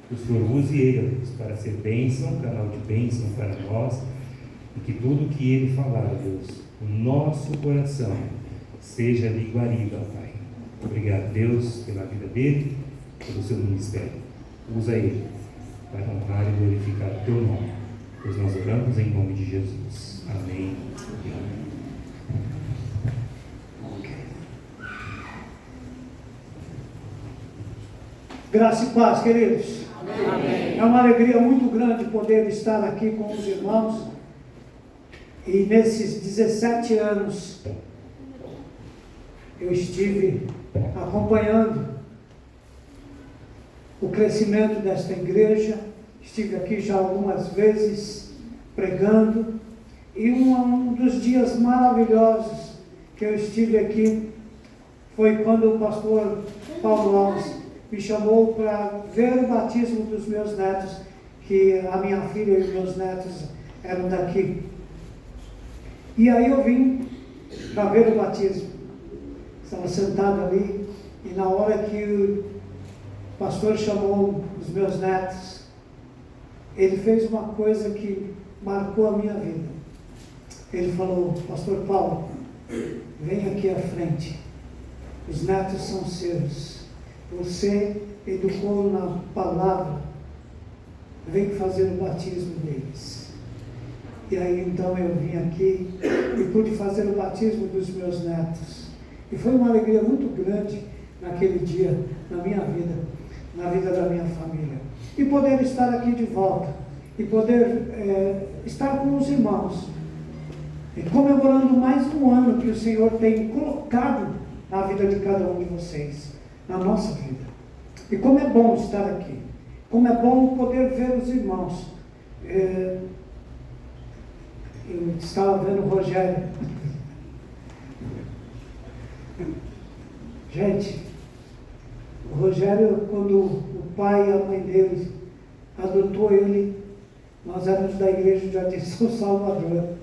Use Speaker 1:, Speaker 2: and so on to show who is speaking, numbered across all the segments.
Speaker 1: que o Senhor use ele, Deus, para ser bênção, canal de bênção para nós, e que tudo que ele falar, Deus, o nosso coração seja de guariba, Pai. Obrigado, Deus, pela vida dele, pelo seu ministério. Usa ele para honrar e glorificar o teu nome, pois nós oramos em nome de Jesus. Amém e amém.
Speaker 2: Graça e paz, queridos. Amém. É uma alegria muito grande poder estar aqui com os irmãos. E nesses 17 anos eu estive acompanhando o crescimento desta igreja. Estive aqui já algumas vezes pregando. E um dos dias maravilhosos que eu estive aqui foi quando o pastor Paulo Alves me chamou para ver o batismo dos meus netos, que a minha filha e meus netos eram daqui. E aí eu vim para ver o batismo. Estava sentado ali, e na hora que o pastor chamou os meus netos, ele fez uma coisa que marcou a minha vida. Ele falou: pastor Paulo, vem aqui à frente, os netos são seus. Você educou na palavra, vem fazer o batismo deles. E aí então eu vim aqui e pude fazer o batismo dos meus netos. E foi uma alegria muito grande naquele dia, na minha vida, na vida da minha família. E poder estar aqui de volta, e poder estar com os irmãos, e comemorando mais um ano que o Senhor tem colocado na vida de cada um de vocês, na nossa vida. E como é bom estar aqui, como é bom poder ver os irmãos. Eu estava vendo o Rogério. Gente, o Rogério, quando o pai e a mãe dele adotou ele, nós éramos da igreja de Jardim São Salvador.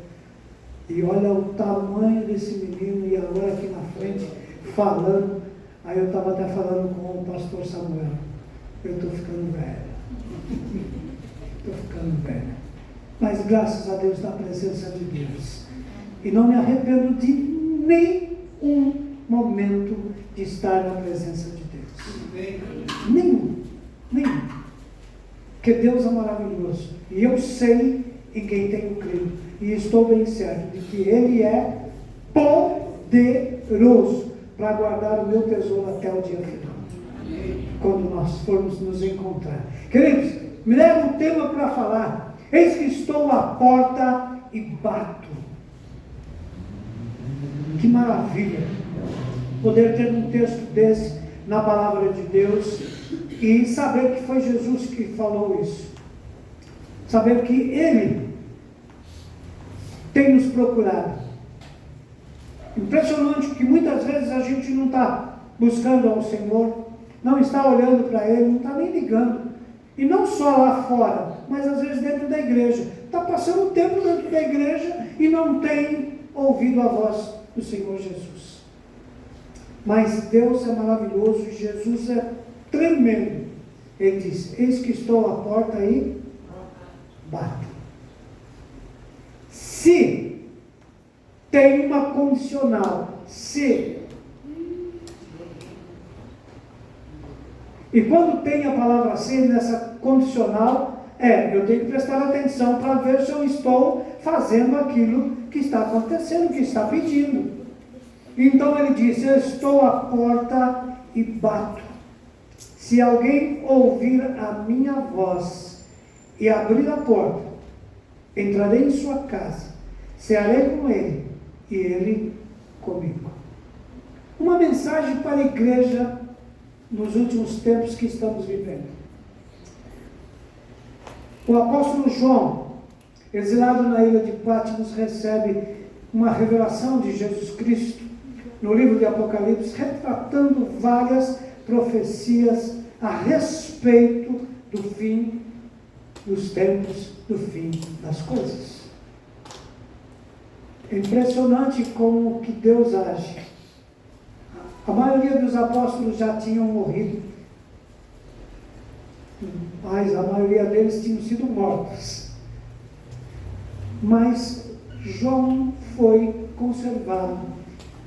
Speaker 2: E olha o tamanho desse menino, e agora aqui na frente, falando. Aí eu estava até falando com o pastor Samuel: eu estou ficando velho. Estou ficando velho. Mas graças a Deus, na presença de Deus. E não me arrependo de nenhum momento de estar na presença de Deus. Nenhum. Porque Deus é maravilhoso. E eu sei em quem tenho crido. E estou bem certo de que Ele é poderoso para guardar o meu tesouro até o dia final. Quando nós formos nos encontrar. Queridos, me leva um tema para falar. Eis que estou à porta e bato. Que maravilha poder ter um texto desse na palavra de Deus e saber que foi Jesus que falou isso. Saber que Ele tem nos procurado. Impressionante que muitas vezes a gente não está buscando ao Senhor, não está olhando para Ele, não está nem ligando. E não só lá fora, mas às vezes dentro da igreja. Está passando tempo dentro da igreja e não tem ouvido a voz do Senhor Jesus. Mas Deus é maravilhoso e Jesus é tremendo. Ele diz: eis que estou à porta e bato. Se tem uma condicional, se. E quando tem a palavra se nessa condicional, eu tenho que prestar atenção para ver se eu estou fazendo aquilo que está acontecendo, que está pedindo. Então ele diz: eu estou à porta e bato. Se alguém ouvir a minha voz e abrir a porta, entrarei em sua casa, cearei com ele e ele comigo. Uma mensagem para a igreja nos últimos tempos que estamos vivendo. O apóstolo João, exilado na ilha de Patmos, recebe uma revelação de Jesus Cristo no livro de Apocalipse, retratando várias profecias a respeito do fim dos tempos, do fim das coisas. É impressionante como que Deus age. A maioria dos apóstolos já tinham morrido. mas a maioria deles tinham sido mortos. Mas João foi conservado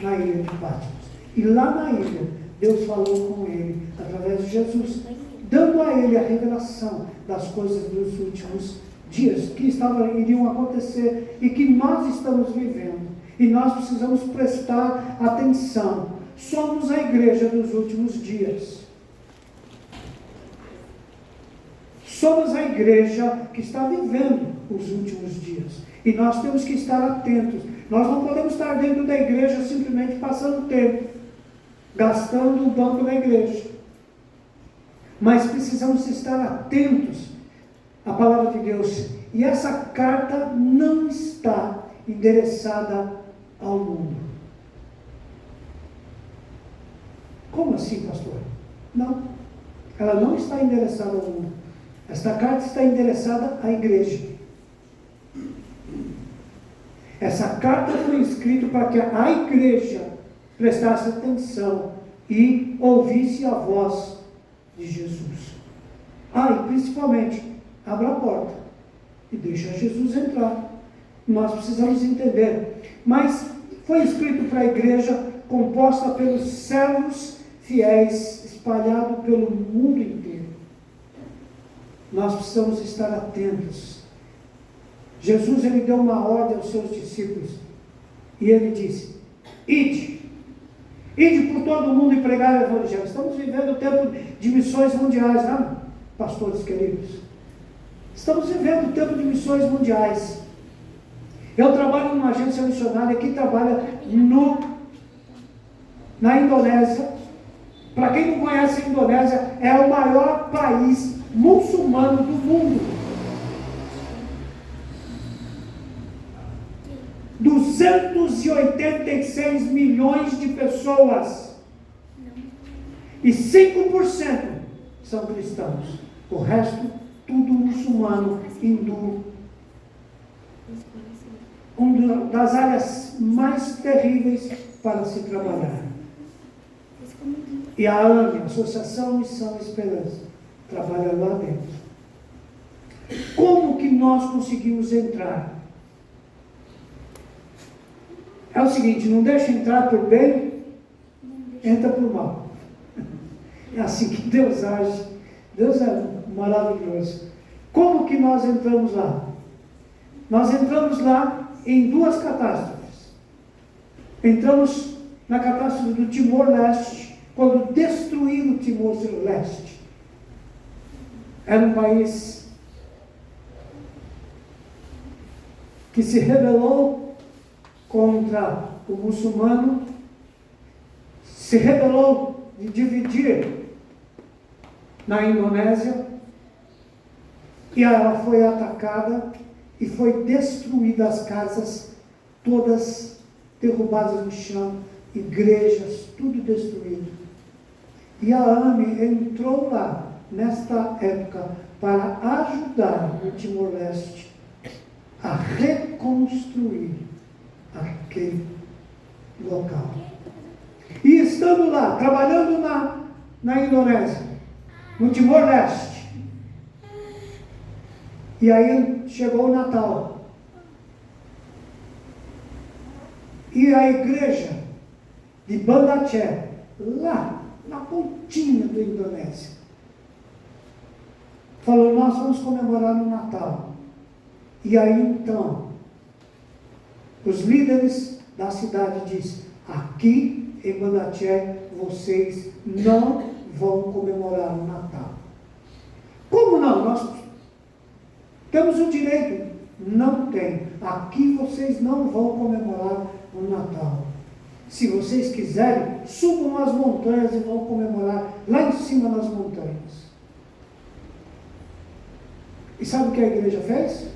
Speaker 2: na ilha de Patmos. E lá na ilha, Deus falou com ele, através de Jesus, dando a ele a revelação das coisas dos últimos dias, que iriam acontecer e que nós estamos vivendo. E nós precisamos prestar atenção. Somos a igreja dos últimos dias. Somos a igreja que está vivendo os últimos dias. E nós temos que estar atentos. Nós não podemos estar dentro da igreja simplesmente passando tempo, gastando o banco da igreja. Mas precisamos estar atentos à palavra de Deus. E essa carta não está endereçada ao mundo. Como assim, pastor? Não. Ela não está endereçada ao mundo. Esta carta está endereçada à igreja. Essa carta foi escrita para que a igreja prestasse atenção e ouvisse a voz de Jesus. E principalmente, abra a porta e deixa Jesus entrar. Nós precisamos entender. Mas foi escrito para a igreja composta pelos servos fiéis espalhados pelo mundo inteiro. Nós precisamos estar atentos. Jesus, ele deu uma ordem aos seus discípulos. E ele disse: ide por todo o mundo e pregar o evangelho. Estamos vivendo o tempo de missões mundiais, né, pastores queridos? Estamos vivendo o tempo de missões mundiais. Eu trabalho numa agência missionária que trabalha na Indonésia. Para quem não conhece a Indonésia, é o maior país muçulmano do mundo. 286 milhões de pessoas. E 5% são cristãos. O resto, tudo muçulmano, hindu. Uma das áreas mais terríveis para se trabalhar. E a AME, Associação Missão e Esperança, trabalha lá dentro. Como que nós conseguimos entrar? É o seguinte: não deixa entrar por bem, entra por mal. É assim que Deus age. Deus é maravilhoso. Como que nós entramos lá? Nós entramos lá em duas catástrofes. Entramos na catástrofe do Timor-Leste, quando destruíram o Timor-Leste. Era um país que se rebelou contra o muçulmano, se rebelou de dividir na Indonésia, e ela foi atacada e foi destruída, as casas todas derrubadas no chão, igrejas, tudo destruído. E a AME entrou lá, nesta época, para ajudar o Timor-Leste a reconstruir aquele local. E estando lá, trabalhando na Indonésia, no Timor-Leste, e aí chegou o Natal, e a igreja de Banda Aceh, lá na pontinha da Indonésia, falou: nós vamos comemorar no Natal. E aí então, os líderes da cidade dizem: aqui em Banda Aceh vocês não vão comemorar o Natal. Como não? Nós temos o direito. Não tem. Aqui vocês não vão comemorar o Natal. Se vocês quiserem, subam as montanhas e vão comemorar lá em cima nas montanhas. E sabe o que a igreja fez?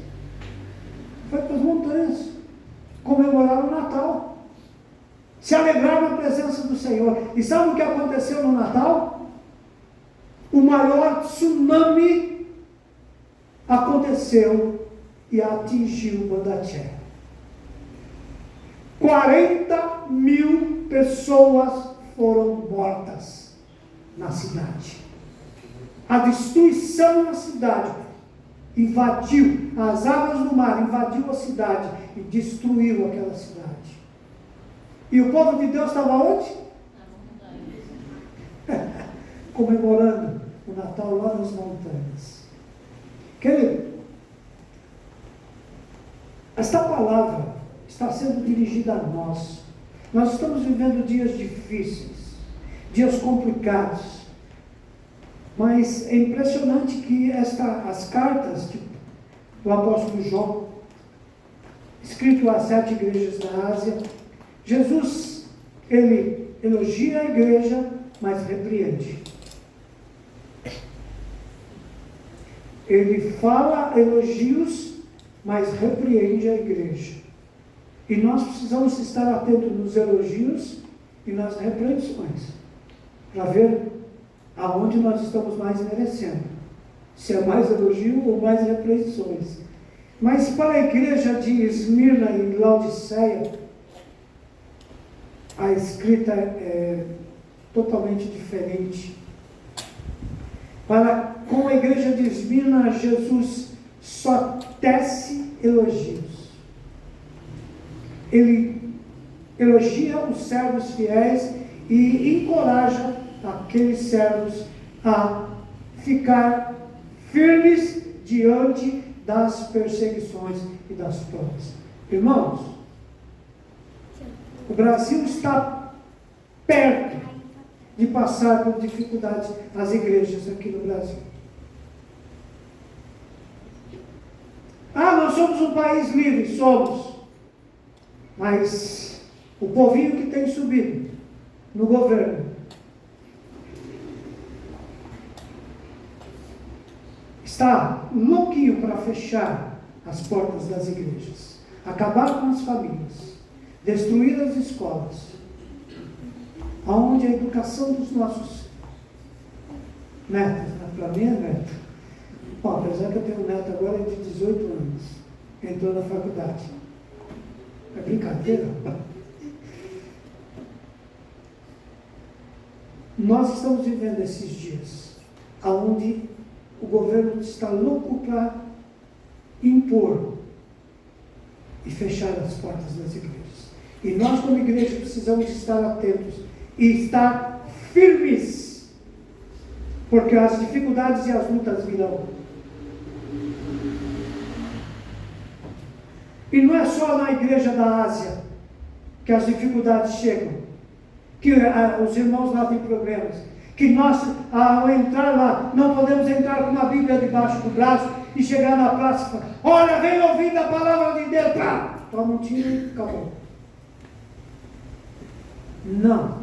Speaker 2: Foi para as montanhas comemorar o Natal, se alegrar na presença do Senhor. E sabe o que aconteceu no Natal? O maior tsunami aconteceu e atingiu Banda Aceh. 40 mil pessoas foram mortas na cidade. a destruição na cidade, invadiu as águas do mar, invadiu a cidade e destruiu aquela cidade. E o povo de Deus estava onde? Comemorando o Natal lá nas montanhas. Querido, esta palavra está sendo dirigida a nós. Nós estamos vivendo dias difíceis, dias complicados. Mas é impressionante que as cartas do apóstolo João, escrito às 7 igrejas da Ásia, Jesus, ele elogia a igreja, mas repreende. Ele fala elogios, mas repreende a igreja. E nós precisamos estar atentos nos elogios e nas repreensões, para ver aonde nós estamos mais merecendo. Se é mais elogio ou mais repreensões. Mas para a igreja de Esmirna e Laodiceia, a escrita é totalmente diferente. Com a igreja de Esmirna, Jesus só tece elogios. Ele elogia os servos fiéis e encoraja aqueles servos a ficar firmes diante das perseguições e das provas. Irmãos, o Brasil está perto de passar por dificuldades, as igrejas aqui no Brasil. Nós somos um país livre, somos. Mas o povinho que tem subido no governo está louquinho para fechar as portas das igrejas, acabar com as famílias, destruir as escolas, aonde a educação dos nossos netos, para mim é neto. Apesar que eu tenho um neto agora de 18 anos, entrou na faculdade. É brincadeira? Nós estamos vivendo esses dias, onde o governo está louco para impor e fechar as portas das igrejas. E nós, como igreja, precisamos estar atentos e estar firmes, porque as dificuldades e as lutas virão. E não é só na igreja da Ásia que as dificuldades chegam, que os irmãos lá têm problemas, que nós, ao entrar lá, não podemos entrar com uma Bíblia debaixo do braço e chegar na praça e falar: olha, vem ouvindo a palavra de Deus, toma um tiro e acabou. Não.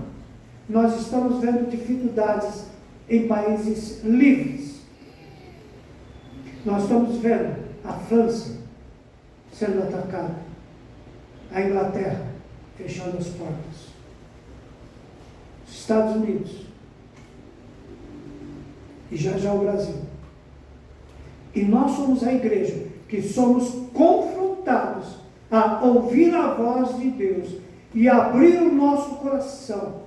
Speaker 2: Nós estamos vendo dificuldades em países livres. Nós estamos vendo a França sendo atacada, a Inglaterra fechando as portas, os Estados Unidos e já o Brasil. E nós somos a igreja que somos confrontados a ouvir a voz de Deus e abrir o nosso coração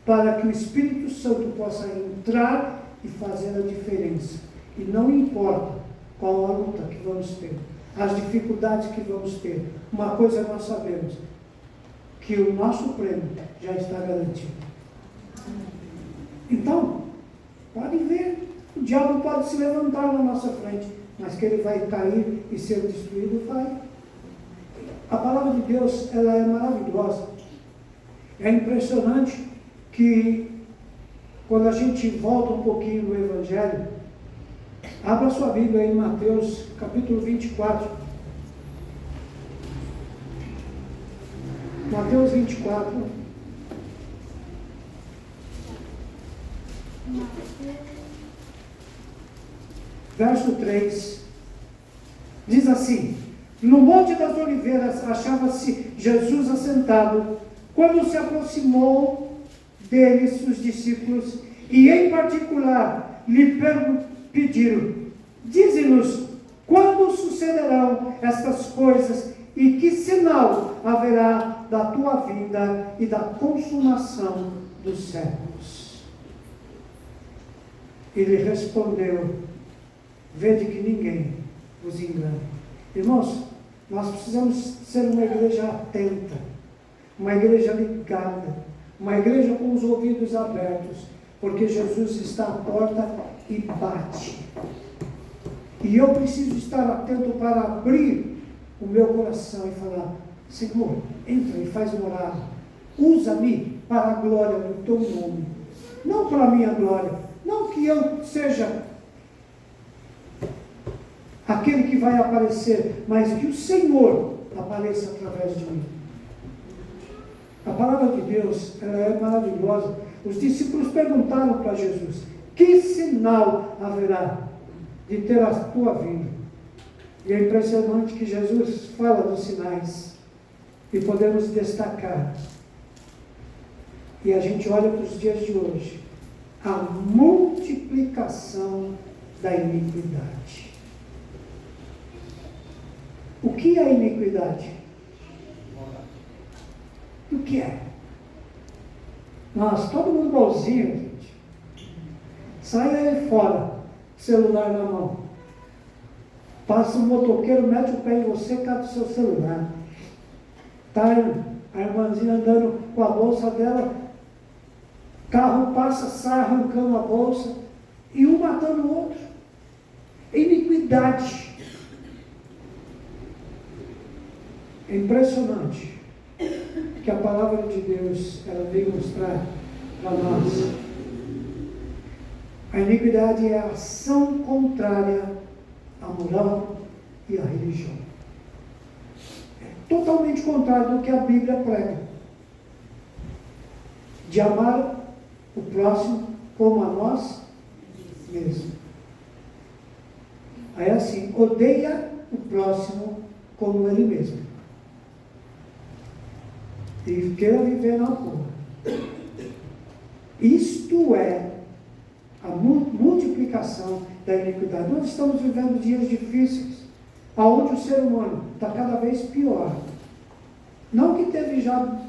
Speaker 2: para que o Espírito Santo possa entrar e fazer a diferença. E não importa qual a luta que vamos ter, as dificuldades que vamos ter, uma coisa nós sabemos, que o nosso prêmio já está garantido. Então, pode ver, o diabo pode se levantar na nossa frente, mas que ele vai cair e ser destruído, vai. A palavra de Deus, ela é maravilhosa. É impressionante que, quando a gente volta um pouquinho no Evangelho, abra sua Bíblia em Mateus, capítulo 24. Mateus 24. Verso 3. Diz assim: no Monte das Oliveiras achava-se Jesus assentado, quando se aproximou deles os discípulos, e em particular lhe pediram: dize-nos, quando sucederão estas coisas, e que sinal haverá da tua vinda e da consumação dos séculos? Ele respondeu: vede que ninguém vos engane. Irmãos, nós precisamos ser uma igreja atenta, uma igreja ligada, uma igreja com os ouvidos abertos, porque Jesus está à porta e bate. E eu preciso estar atento para abrir o meu coração e falar: Senhor, entra e faz morada. Usa-me para a glória do teu nome. Não para a minha glória. Não que eu seja aquele que vai aparecer, mas que o Senhor apareça através de mim. A palavra de Deus, ela é maravilhosa. Os discípulos perguntaram para Jesus: que sinal haverá de ter a tua vinda? E é impressionante que Jesus fala dos sinais e podemos destacar. E a gente olha para os dias de hoje, a multiplicação da iniquidade. O que é iniquidade? O que é? Nós, todo mundo bonzinho, gente. Sai aí fora, celular na mão. Passa um motoqueiro, mete o pé em você, cata o seu celular. Tá a irmãzinha andando com a bolsa dela, carro passa, sai arrancando a bolsa, e um matando o outro. Iniquidade. É impressionante que a palavra de Deus, ela veio mostrar para nós. A iniquidade é a ação contrária à moral e à religião. É totalmente contrário do que a Bíblia prega. De amar o próximo como a nós mesmos. Aí assim, odeia o próximo como ele mesmo. E queira viver na rua. Isto é a multiplicação da iniquidade. Nós estamos vivendo dias difíceis, onde o ser humano está cada vez pior. Não que teve já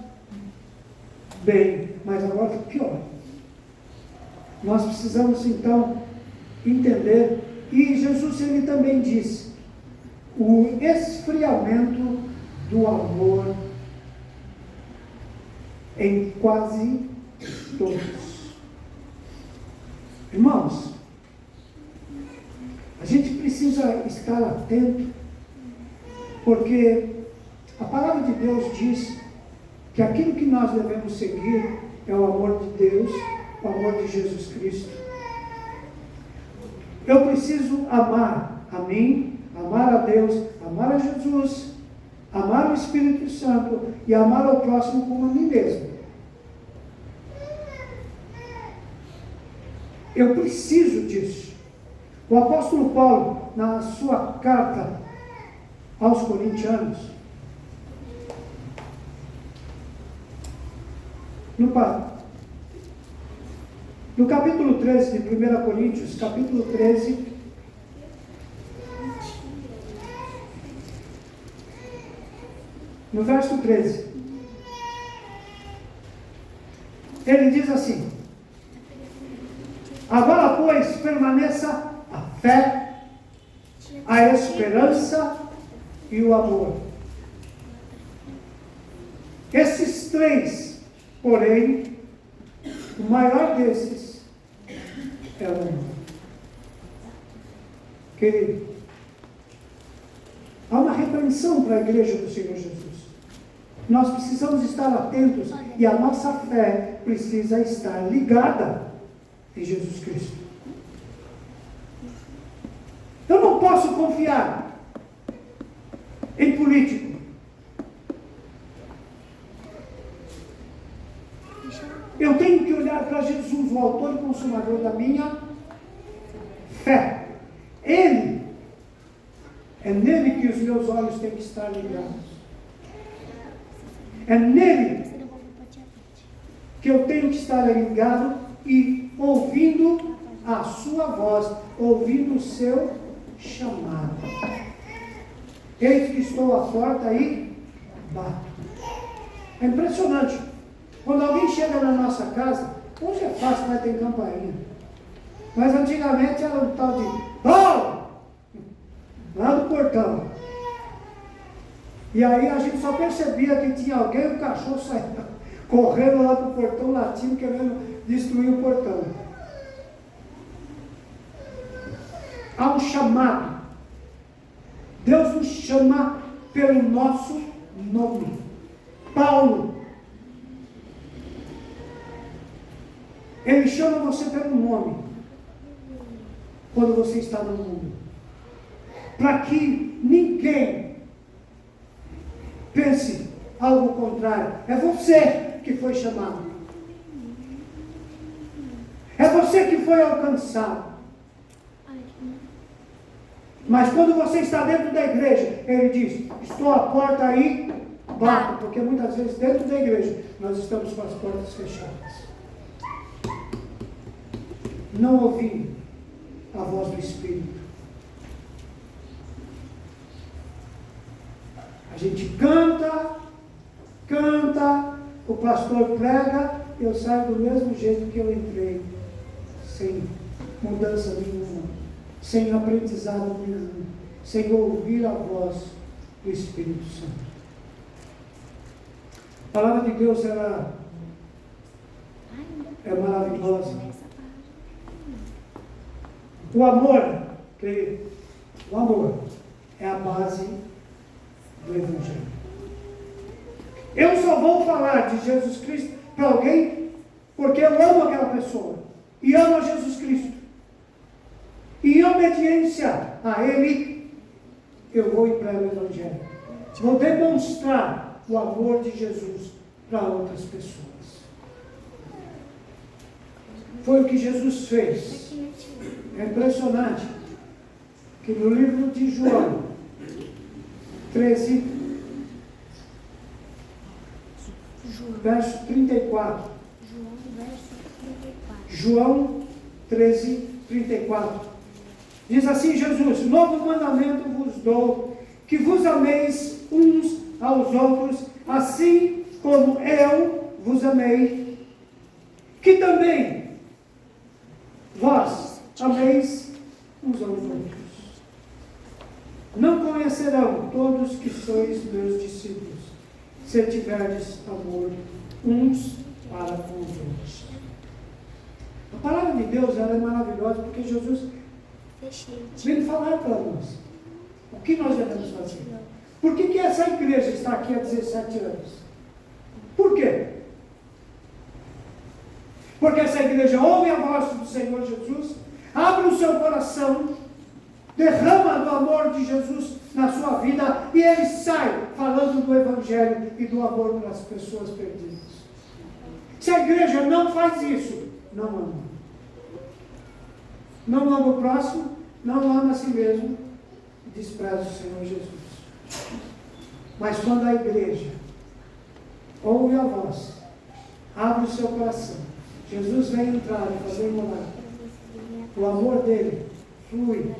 Speaker 2: bem, mas agora pior. Nós precisamos então entender, e Jesus ele também disse, o esfriamento do amor em quase todos. Irmãos, a gente precisa estar atento, porque a palavra de Deus diz que aquilo que nós devemos seguir é o amor de Deus, o amor de Jesus Cristo. Eu preciso amar a mim, amar a Deus, amar a Jesus, amar o Espírito Santo e amar ao próximo como a mim mesmo. Eu preciso disso. O apóstolo Paulo, na sua carta aos Coríntios, no capítulo 13 de 1 Coríntios, capítulo 13, no verso 13, ele diz assim: agora, pois, permaneça a fé, a esperança e o amor. Esses três, porém, o maior desses é o amor. Querido, há uma repreensão para a igreja do Senhor Jesus. Nós precisamos estar atentos e a nossa fé precisa estar ligada em Jesus Cristo. Eu não posso confiar em político. Eu tenho que olhar para Jesus, o autor e consumador da minha fé. Ele, é nele que os meus olhos têm que estar ligados. É nele que eu tenho que estar ligado e ouvindo a sua voz, ouvindo o seu chamado. Eis que estou à porta e bato. É impressionante. Quando alguém chega na nossa casa, hoje é fácil, mas tem campainha. Mas antigamente era um tal de Paulo, lá do portão. E aí a gente só percebia que tinha alguém, o cachorro saía correndo lá para o portão, latindo, querendo destruir o portão. Há um chamado. Deus nos chama pelo nosso nome. Paulo. Ele chama você pelo nome. Quando você está no mundo. Para que ninguém pense algo contrário. É você que foi chamado. É você que foi alcançado. Mas quando você está dentro da igreja, ele diz, estou à porta aí, bato. Porque muitas vezes dentro da igreja, nós estamos com as portas fechadas. Não ouvindo a voz do Espírito. A gente canta, o pastor prega, eu saio do mesmo jeito que eu entrei, sem mudança nenhuma, sem aprendizado nenhum, sem ouvir a voz do Espírito Santo. A palavra de Deus, ela é maravilhosa. O amor, querido, o amor é a base do Evangelho. Eu só vou falar de Jesus Cristo para alguém porque eu amo aquela pessoa e amo a Jesus Cristo. E em obediência a Ele, eu vou e prego o Evangelho. Vou demonstrar o amor de Jesus para outras pessoas. Foi o que Jesus fez. É impressionante que no livro de João 13, verso 34. João 13, 34. Diz assim Jesus: novo mandamento vos dou, que vos ameis uns aos outros, assim como eu vos amei, que também vós ameis uns aos outros. Não conhecerão todos que sois meus discípulos, se tiverdes amor uns para com os outros. A palavra de Deus, ela é maravilhosa, porque Jesus vem falar para nós o que nós devemos fazer. Por que essa igreja está aqui há 17 anos? Por quê? Porque essa igreja ouve a voz do Senhor Jesus, abre o seu coração, derrama do amor de Jesus na sua vida e ele sai falando do Evangelho e do amor para as pessoas perdidas. Se a igreja não faz isso, não ama. Não ama o próximo, não ama a si mesmo e despreza o Senhor Jesus. Mas quando a igreja ouve a voz, abre o seu coração, Jesus vem entrar e fazer morada, o amor dele flui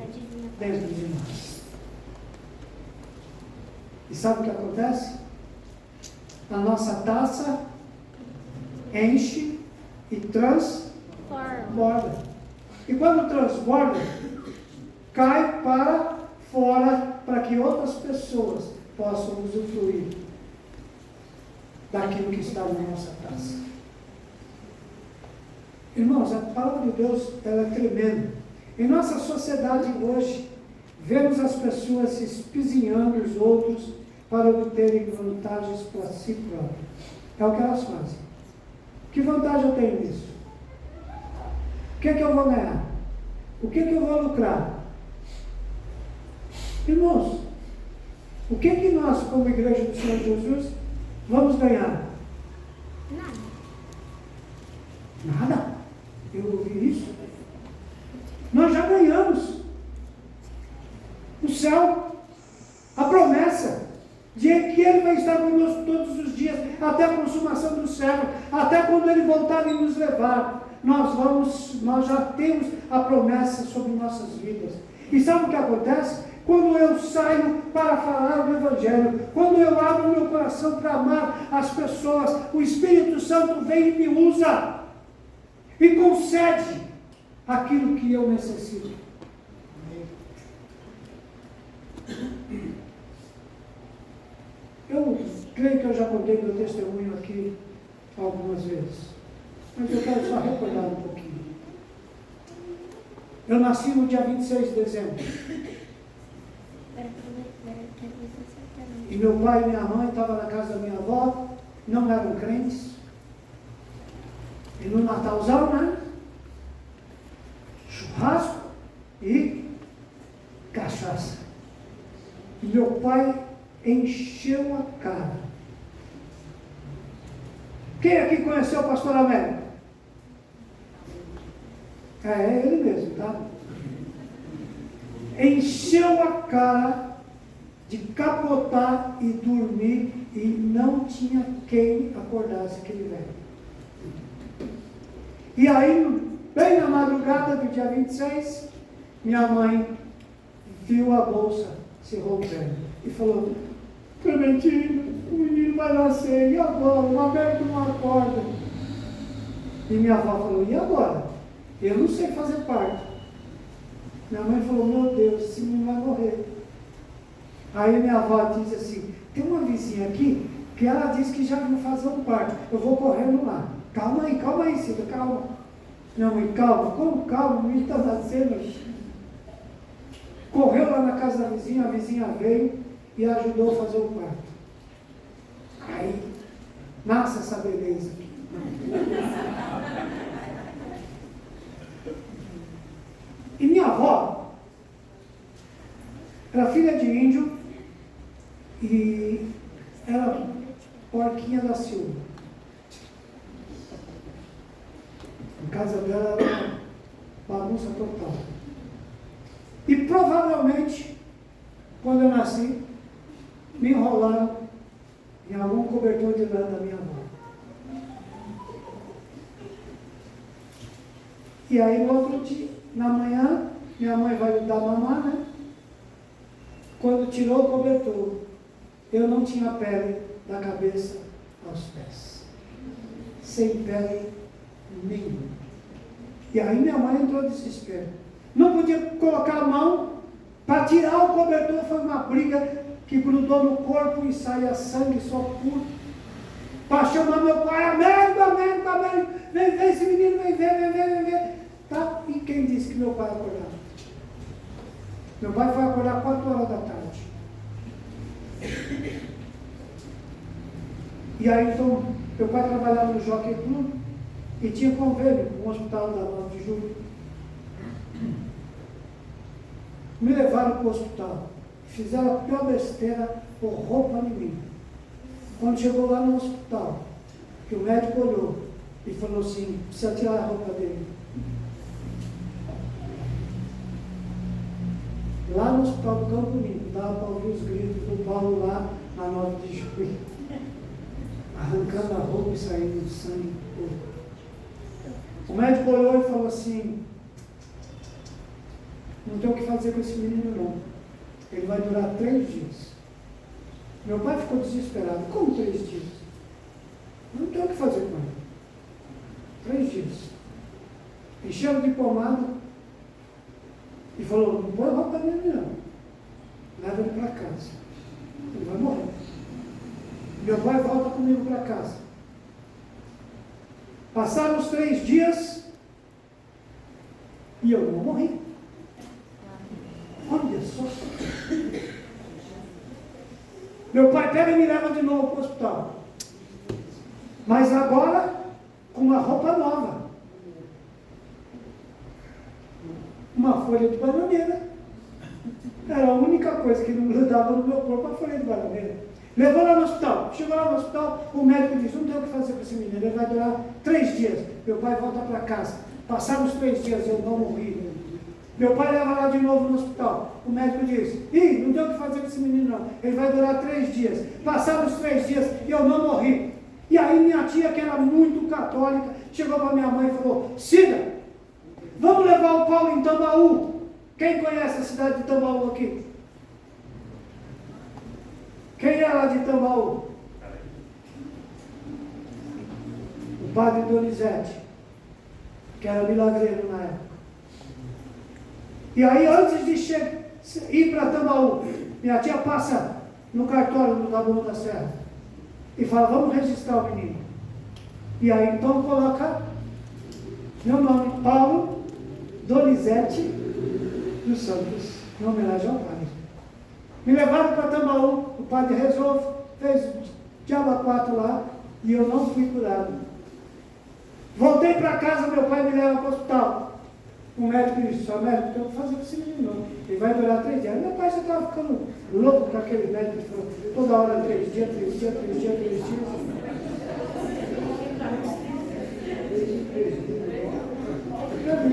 Speaker 2: dentro de nós. E sabe o que acontece? A nossa taça enche e transborda. E quando transborda, cai para fora para que outras pessoas possam usufruir daquilo que está na nossa taça. Irmãos, a palavra de Deus, ela é tremenda. Em nossa sociedade hoje, vemos as pessoas se espizinhando os outros para obterem vantagens para si próprios. É o que elas fazem. Que vantagem eu tenho nisso? O que é que eu vou ganhar? O que é que eu vou lucrar? Irmãos, o que é que nós, como igreja do Senhor Jesus, vamos ganhar? Nada. Eu ouvi isso. Nós já ganhamos o céu, a promessa de que Ele vai estar conosco todos os dias, até a consumação do século, até quando Ele voltar e nos levar. Nós já temos a promessa sobre nossas vidas. E sabe o que acontece? Quando eu saio para falar do Evangelho, quando eu abro meu coração para amar as pessoas, o Espírito Santo vem e me usa e concede aquilo que eu necessito. Eu creio que eu já contei meu testemunho aqui algumas vezes, mas eu quero só recordar um pouquinho. Eu nasci no dia 26 de dezembro. E meu pai e minha mãe estavam na casa da minha avó, não eram crentes. E no Natalzão, né? Churrasco e cachaça. E meu pai encheu a cara. Quem aqui conheceu o pastor Américo? É ele mesmo, tá? Encheu a cara de capotar e dormir e não tinha quem acordasse aquele velho. E aí, bem na madrugada do dia 26, minha mãe viu a bolsa se rompendo e falou: Clementino, o menino vai nascer, e agora? O Américo não acorda. E minha avó falou: e agora? Eu não sei fazer parto. Minha mãe falou: meu Deus, esse menino vai morrer. Aí minha avó disse assim: tem uma vizinha aqui que ela disse que já viu fazer um parto. Eu vou correndo lá. Calma aí, Cida, calma. Minha mãe: calma, como calma? O menino está nascendo. Correu lá na casa da vizinha, a vizinha veio e ajudou a fazer o parto. Aí, nasce essa beleza aqui. E minha avó era filha de índio e era porquinha da Silva. A casa dela era uma bagunça total. E provavelmente, quando eu nasci, me enrolaram em algum cobertor de lã da minha avó. E aí no outro dia, na manhã, minha mãe vai dar mamar, né? Quando tirou o cobertor, eu não tinha pele da cabeça aos pés. Sem pele nenhuma. E aí minha mãe entrou em desespero. Não podia colocar a mão para tirar o cobertor, foi uma briga que grudou no corpo e saía sangue só puro. Para chamar meu pai: Américo, vem ver esse menino, vem ver. Tá? E quem disse que meu pai acordava? Meu pai foi acordar 4 horas da tarde. E aí então, meu pai trabalhava no Jockey Club e tinha convênio com o hospital da 9 de julho. Me levaram para o hospital. Fizeram a pior besteira, por roupa em mim. Quando chegou lá no hospital, que o médico olhou e falou assim: precisa tirar a roupa dele. Lá no hospital do Campo Limpo, dava para ouvir os gritos do Paulo lá na 9 de julho, arrancando a roupa e saindo sangue. O médico olhou e falou assim: não tem o que fazer com esse menino não. Ele vai durar 3 dias. Meu pai ficou desesperado. Como 3 dias? Não tem o que fazer com ele. 3 dias. Encheu de pomada e falou: não põe roupa nele não. Leva ele para casa. Ele vai morrer. Meu pai volta comigo para casa. Passaram os 3 dias e eu não morri. Olha só. Meu pai pega e me leva de novo para o hospital. Mas agora com uma roupa nova. Uma folha de bananeira. Era a única coisa que não grudava no meu corpo, a folha de bananeira. Levou lá no hospital. Chegou lá no hospital, o médico disse: não tem o que fazer com esse menino, ele vai durar 3 dias. Meu pai volta para casa. Passaram os 3 dias, eu não morri. Meu pai leva lá de novo no hospital. O médico diz: não tem o que fazer com esse menino não, ele vai durar 3 dias. Passaram os 3 dias e eu não morri. E aí minha tia, que era muito católica, chegou para minha mãe e falou: Cida, vamos levar o Paulo em Tambaú. Quem conhece a cidade de Tambaú aqui? Quem é lá de Tambaú? O padre Donizete, que era milagreiro na época. E aí, antes de ir para Tambaú, minha tia passa no cartório do Taboão da Serra e fala, vamos registrar o menino. E aí, então, coloca meu nome, Paulo Donizete dos Santos, em homenagem ao pai. Me levaram para Tambaú, o padre rezou, fez diabo 4 lá, e eu não fui curado. Voltei para casa, meu pai me leva para o hospital. O médico disse, só médico, eu vou fazer com esse menino, ele vai durar 3 dias. Meu pai já estava ficando louco com aquele médico, que falou, toda hora 3 dias, 3 dias, 3 dias, 3 dias.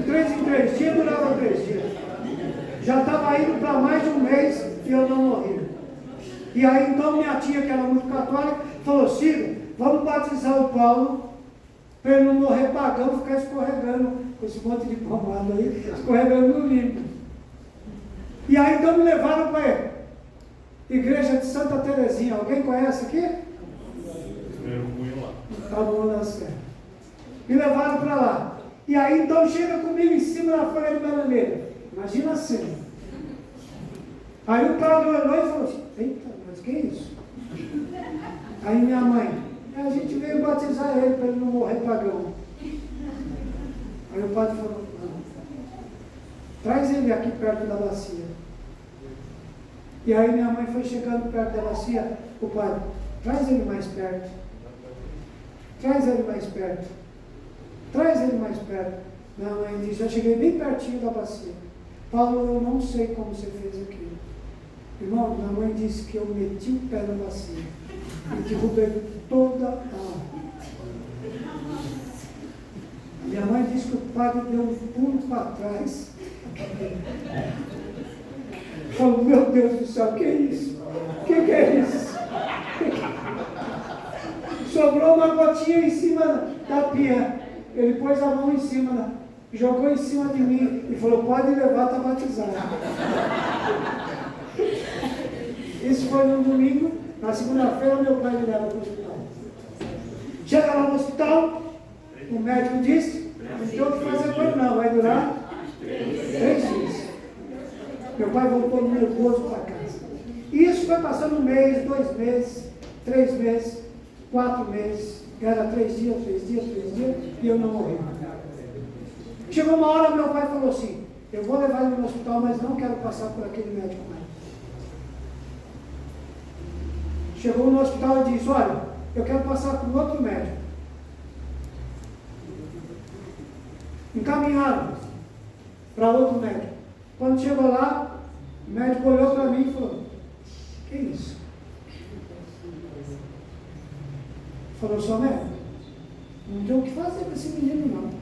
Speaker 2: 3 em 3 dias, durava 3 dias. Já estava indo para mais de um mês e eu não morri. E aí então minha tia, que era muito católica, falou, Ciro, vamos batizar o Paulo para ele não morrer pagando, ficar escorregando com esse monte de pomada aí, escorregando no limpo. E aí então me levaram para a igreja de Santa Terezinha. Alguém conhece aqui? Tá bom, da Serra. Me levaram para lá. E aí então chega comigo em cima da folha de bananeira. Imagina a cena. Aí o padre olhou e falou assim, eita, mas que é isso? Aí minha mãe, a gente veio batizar ele para ele não morrer pagão. Aí o padre falou, não, traz ele aqui perto da bacia. E aí minha mãe foi chegando perto da bacia, o padre, traz ele mais perto. Traz ele mais perto. Traz ele mais perto. Minha mãe disse, eu cheguei bem pertinho da bacia. Paulo, eu não sei como você fez aquilo. Irmão, minha mãe disse que eu meti o pé na bacia e derrubei toda a água. Minha mãe disse que o padre deu um pulo para trás. Falou, meu Deus do céu, o que é isso? O que é isso? Sobrou uma gotinha em cima da pia. Ele pôs a mão em cima, jogou em cima de mim e falou, pode levar, está batizado. Isso foi no domingo. Na segunda-feira meu pai me leva para o hospital. Chega lá no hospital, o médico disse, não tem o que fazer com ele não, vai durar 3 dias. Meu pai voltou nervoso para casa. E isso foi passando 1 mês, 2 meses, 3 meses, 4 meses. Era 3 dias, 3 dias, 3 dias, e eu não morri. Chegou uma hora, meu pai falou assim, eu vou levar ele no hospital, mas não quero passar por aquele médico mais. Chegou no hospital e disse, olha, eu quero passar por outro médico. Encaminharam para outro médico. Quando chegou lá, o médico olhou para mim e falou, que isso? Falou, só médico, não tem o que fazer com esse menino não.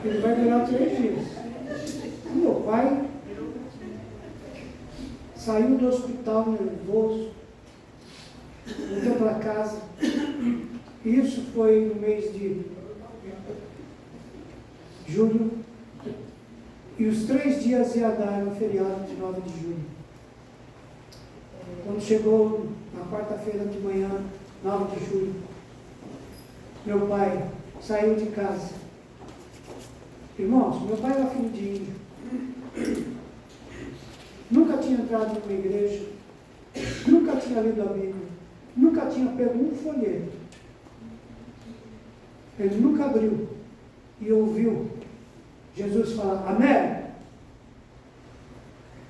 Speaker 2: Ele vai durar 3 dias. Meu pai saiu do hospital nervoso, voltou para casa. Isso foi no mês de julho. E os 3 dias ia dar no feriado de 9 de julho. Quando chegou na quarta-feira de manhã, 9 de julho, meu pai saiu de casa. Irmãos, meu pai era filho de índio. Nunca tinha entrado numa igreja, nunca tinha lido a Bíblia, nunca tinha pego um folheto. Ele nunca abriu e ouviu Jesus falar, amém?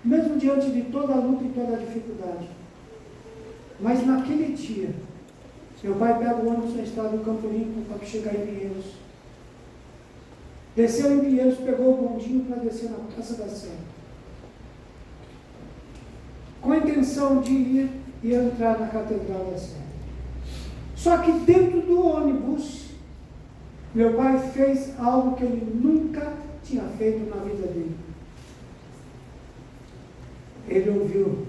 Speaker 2: Mesmo diante de toda a luta e toda a dificuldade. Mas naquele dia, meu pai pega o ônibus na estrada do Campo Limpo para chegar em Pinheiros. Desceu em Pinheiros, pegou o bondinho para descer na Praça da Sé. Com a intenção de ir e entrar na Catedral da Sé. Só que dentro do ônibus, meu pai fez algo que ele nunca tinha feito na vida dele. Ele ouviu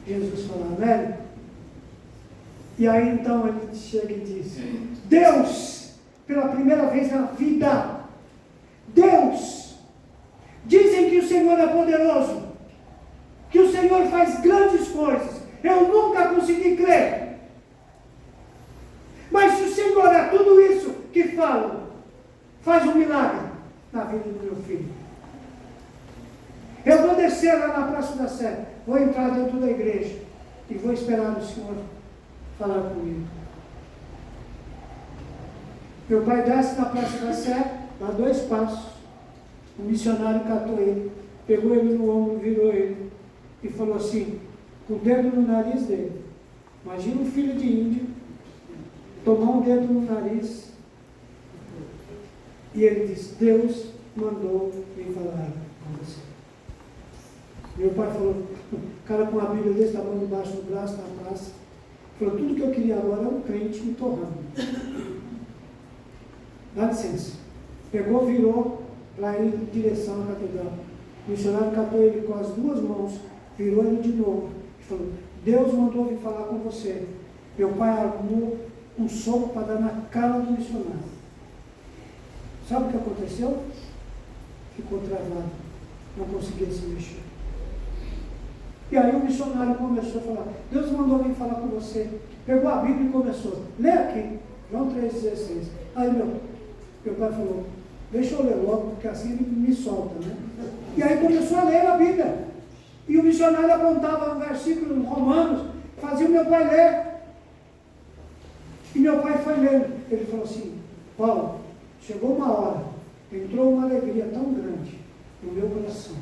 Speaker 2: Jesus falar, velho. E aí então ele chega e diz, Deus, pela primeira vez na vida, Deus, dizem que o Senhor é poderoso, que o Senhor faz grandes coisas, eu nunca consegui crer. Senhor, é tudo isso que falo. Faz um milagre na vida do meu filho. Eu vou descer lá na Praça da Sé, vou entrar dentro da igreja e vou esperar o Senhor falar comigo. Meu pai desce na Praça da Sé, dá 2 passos. O missionário catou ele, pegou ele no ombro, virou ele e falou assim, com o dedo no nariz dele. Imagina um filho de índio tomar um dedo no nariz. E ele disse, Deus mandou me falar com você. Meu pai falou, o cara com a Bíblia desse tamanho debaixo do braço na praça, falou, tudo que eu queria agora é um crente me torrando. Dá licença. Pegou, virou para ir em direção à catedral. O missionário catou ele com as 2 mãos, virou ele de novo e falou, Deus mandou vir falar com você. Meu pai armou um soco para dar na cara do missionário. Sabe o que aconteceu? Ficou travado, não conseguia se mexer. E aí o missionário começou a falar, Deus mandou vir falar com você. Pegou a Bíblia e começou, lê aqui, João 3,16. Aí meu pai falou, deixa eu ler logo, porque assim ele me solta, né? E aí começou a ler a Bíblia. E o missionário apontava um versículo em Romanos, fazia o meu pai ler. E meu pai foi lendo. Ele falou assim, Paulo, chegou uma hora, entrou uma alegria tão grande no meu coração,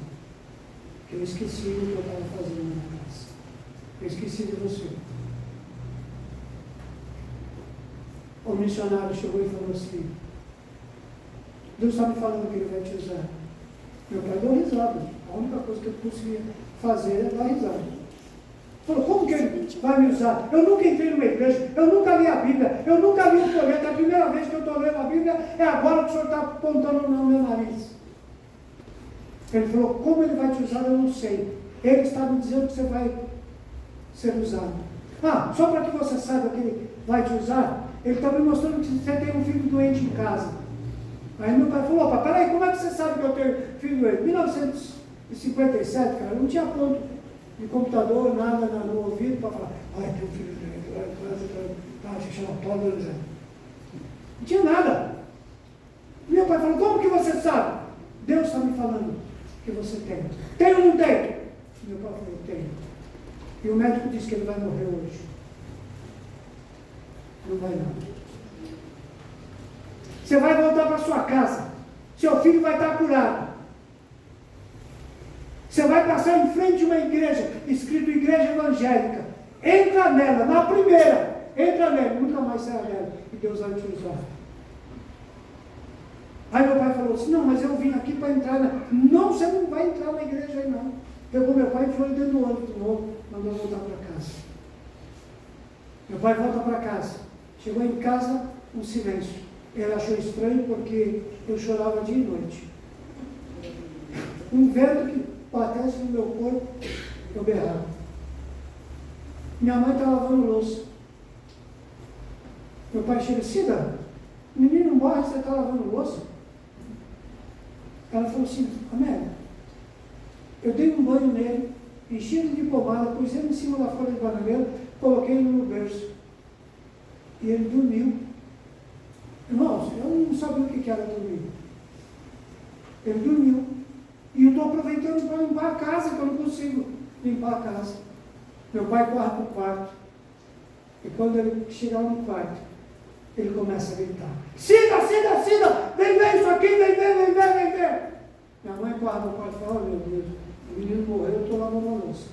Speaker 2: que eu esqueci o que eu estava fazendo na casa. Eu esqueci de você. O missionário chegou e falou assim, Deus está me falando que Ele vai te usar. Meu pai deu risada. A única coisa que eu conseguia fazer é dar risada. Falou, como que Ele vai me usar? Eu nunca entrei numa igreja, eu nunca li a Bíblia, eu nunca li um folheto. A primeira vez que eu estou lendo a Bíblia é agora que o senhor está apontando no meu nariz. Ele falou, como Ele vai te usar, eu não sei. Ele está me dizendo que você vai ser usado. Ah, só para que você saiba que Ele vai te usar, Ele está me mostrando que você tem um filho doente em casa. Aí meu pai falou, opa, peraí, como é que você sabe que eu tenho filho doente? Em 1957, cara, eu não tinha ponto de computador, nada no ouvido para falar, olha, tem um filho doente, se chama Paulo José. Não tinha nada. Meu pai falou, como que você sabe? Deus está me falando que você tem. Tem ou não tem? Meu pai falou, tenho. E o médico disse que ele vai morrer hoje. Não vai não. Você vai voltar para sua casa. Seu filho vai estar curado. Você vai passar em frente a uma igreja, escrito igreja evangélica. Entra nela, na primeira. Entra nela, nunca mais saia dela. E Deus vai te usar. Aí meu pai falou assim, não, mas eu vim aqui para entrar na... Não, você não vai entrar na igreja aí não. Pegou meu pai e foi dentro do ônibus de novo, mandou voltar para casa. Meu pai volta para casa. Chegou em casa, um silêncio. Ele achou estranho porque eu chorava dia e noite. Um vento que batesse no meu corpo, eu berrava. Minha mãe está lavando louça. Meu pai chega, Cida, o menino morre, você está lavando louça? Ela falou assim, Amélia, eu dei um banho nele, enchi ele de pomada, pus ele em cima da folha de bananeira, coloquei ele no berço. E ele dormiu. Irmãos, eu não sabia o que era dormir. Ele dormiu. E eu estou aproveitando para limpar a casa, que eu não consigo limpar a casa. Meu pai corre para o quarto. E quando ele chegar no quarto, ele começa a gritar. Cida, Cida, Cida! Vem ver isso aqui, vem ver, vem ver, vem ver! Minha mãe corre para o quarto e fala, oh meu Deus, o menino morreu, eu estou lavando a louça.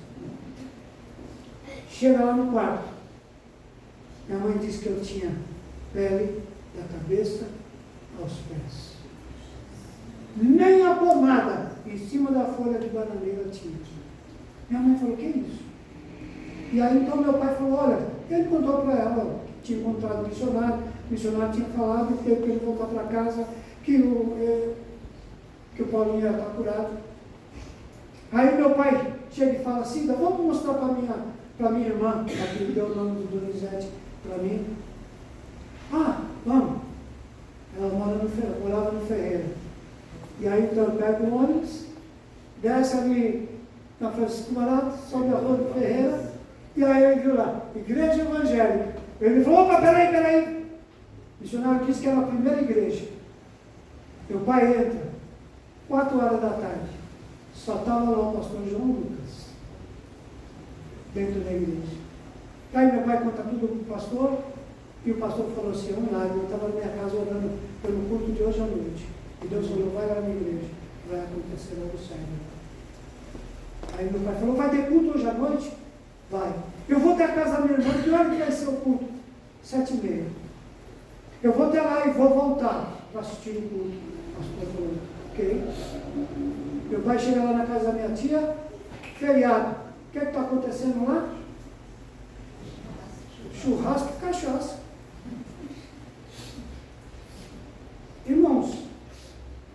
Speaker 2: Chega lá no quarto. Minha mãe disse que eu tinha pele da cabeça aos pés. Nem a pomada em cima da folha de bananeira tinha. Minha mãe falou, que é isso? E aí então meu pai falou, olha, ele contou para ela, tinha encontrado o missionário tinha falado que teve que ele voltar para casa, que o Paulinho ia estar curado. Aí meu pai chega e fala assim, vamos mostrar para minha irmã, que deu o nome do Donizete para mim. Ah, vamos. Ela morava no Ferreira. E aí então eu pego o ônibus, desce ali na Francisco Marato, sobe a rua do Ferreira, e aí ele viu lá, Igreja Evangélica. Ele falou, opa, peraí. O missionário disse que era a primeira igreja. Meu pai entra, 4 horas da tarde. Só estava lá o pastor João Lucas, dentro da igreja. Aí meu pai conta tudo para o pastor, e o pastor falou assim, eu estava na minha casa orando pelo culto de hoje à noite. E Deus falou, vai lá na igreja, vai acontecer algo sério. Aí meu pai falou, vai ter culto hoje à noite? Vai. Eu vou até a casa da minha irmã, que hora que vai ser o culto? 7h30. Eu vou até lá e vou voltar para assistir o culto. O pastor falou, ok. Meu pai chega lá na casa da minha tia, feriado. O que está acontecendo lá? Churrasco e cachaça. Irmãos,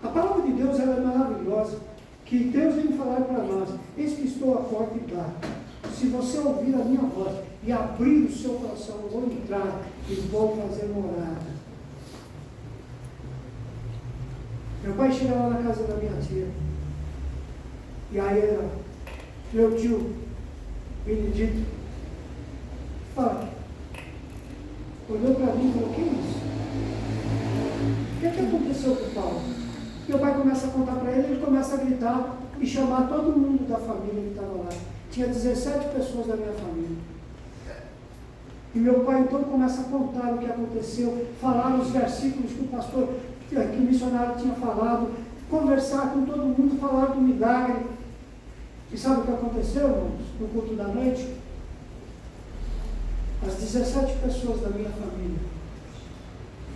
Speaker 2: a palavra de Deus ela é maravilhosa, que Deus vem falar para nós, eis que estou à porta e bato. Se você ouvir a minha voz e abrir o seu coração, eu vou entrar e vou fazer morada. Meu pai chega lá na casa da minha tia, e aí ela, meu tio Benedito, fala, olhou para mim e falou, que é isso? O que aconteceu com o Paulo? Meu pai começa a contar para ele começa a gritar e chamar todo mundo da família que estava lá. Tinha 17 pessoas da minha família. E meu pai então começa a contar o que aconteceu, falar os versículos que o pastor, que o missionário tinha falado, conversar com todo mundo, falar do milagre. E sabe o que aconteceu, irmãos, no culto da noite? As 17 pessoas da minha família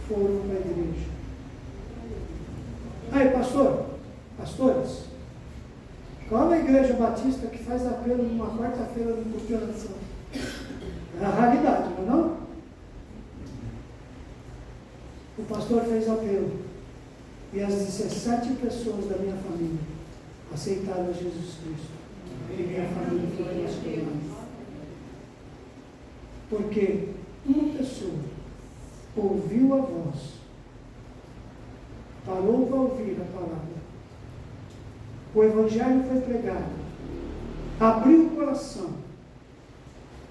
Speaker 2: foram para a igreja. Aí, pastores, qual é a igreja batista que faz apelo numa quarta-feira no culto de oração? É a realidade, não é não? O pastor fez apelo e as 17 pessoas da minha família aceitaram Jesus Cristo. E minha família foi transformada. Porque uma pessoa ouviu a voz, parou para ouvir a palavra, o evangelho foi pregado, abriu o coração,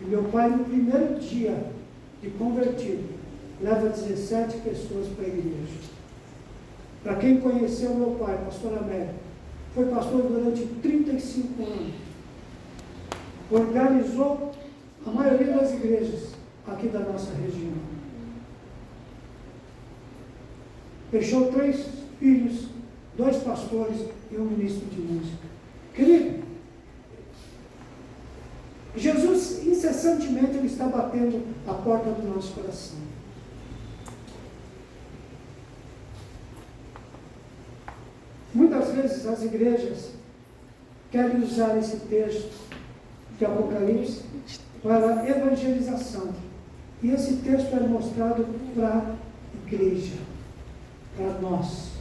Speaker 2: e meu pai no primeiro dia de convertido, leva 17 pessoas para a igreja. Para quem conheceu meu pai, pastor Américo, foi pastor durante 35 anos, organizou a maioria das igrejas aqui da nossa região. Deixou 3 filhos, 2 pastores e um ministro de música. Querido, Jesus incessantemente ele está batendo a porta do nosso coração. Muitas vezes as igrejas querem usar esse texto de Apocalipse para evangelização. E esse texto é mostrado para a igreja, para nós.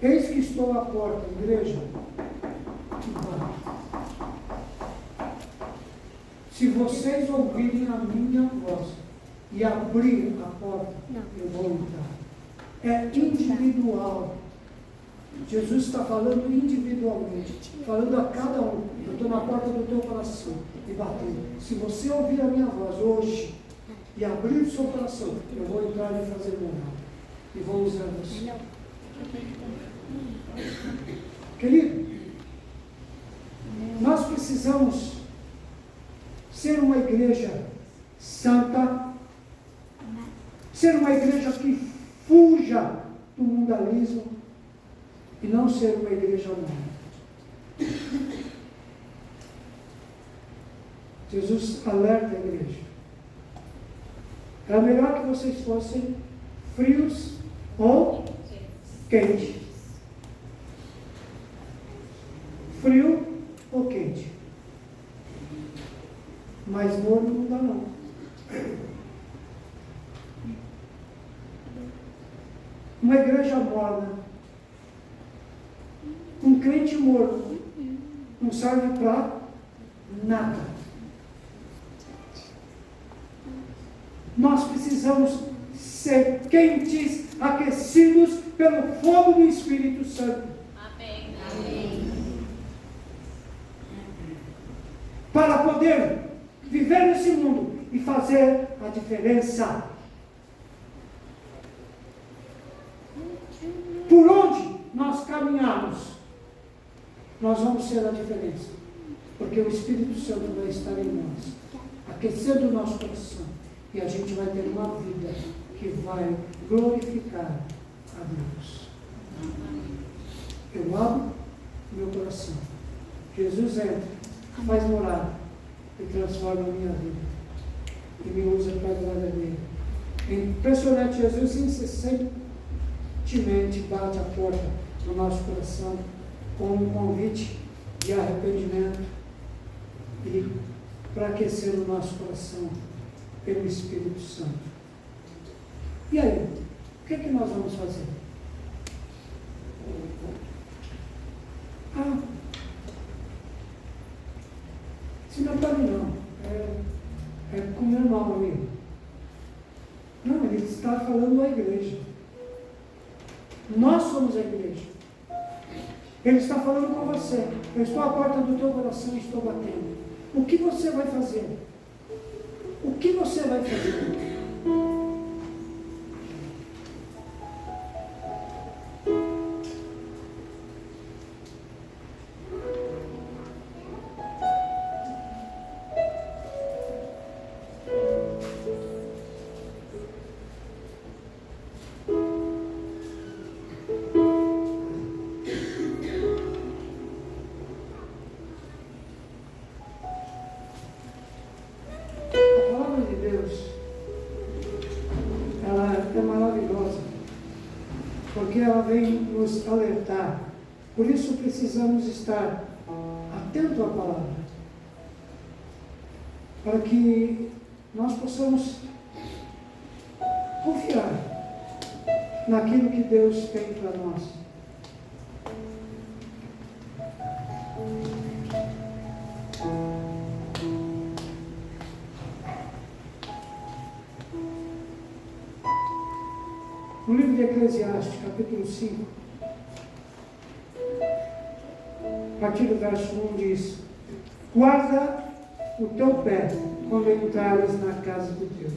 Speaker 2: Eis que estou à porta, igreja, e bato. Se vocês ouvirem a minha voz e abrir a porta, eu vou entrar. É individual. Jesus está falando individualmente, falando a cada um. Eu estou na porta do teu coração e batendo. Se você ouvir a minha voz hoje e abrir o seu coração, eu vou entrar e fazer morada. E vou usar você. Querido, nós precisamos ser uma igreja santa, ser uma igreja que fuja do mundanismo e não ser uma igreja nova. Jesus alerta a igreja. Era melhor que vocês fossem frios ou quentes. Frio ou quente. Mas morno não dá não. Uma igreja morna, um crente morno, não serve para nada. Nós precisamos ser quentes, aquecidos pelo fogo do Espírito Santo.
Speaker 3: Amém. Amém.
Speaker 2: Para poder viver nesse mundo e fazer a diferença. caminharmos, nós vamos ser a diferença. Porque o Espírito Santo vai estar em nós, aquecendo o nosso coração. E a gente vai ter uma vida que vai glorificar a Deus. Eu abro meu coração. Jesus entra, faz morada e transforma a minha vida. E me usa para a glória dele. É impressionante, Jesus incessantemente bate a porta do nosso coração com um convite de arrependimento e para aquecer o nosso coração pelo Espírito Santo. E aí, o que é que nós vamos fazer? Se não para mim não, é com o meu irmão amigo. Não, ele está falando à igreja. Nós somos a igreja. Ele está falando com você. Eu estou à porta do teu coração e estou batendo. O que você vai fazer? O que você vai fazer? Alertar. Por isso precisamos estar atento à palavra, para que nós possamos confiar naquilo que Deus tem para nós. No livro de Eclesiastes, capítulo 5, a partir do verso 1 diz: guarda o teu pé quando entrares na casa de Deus.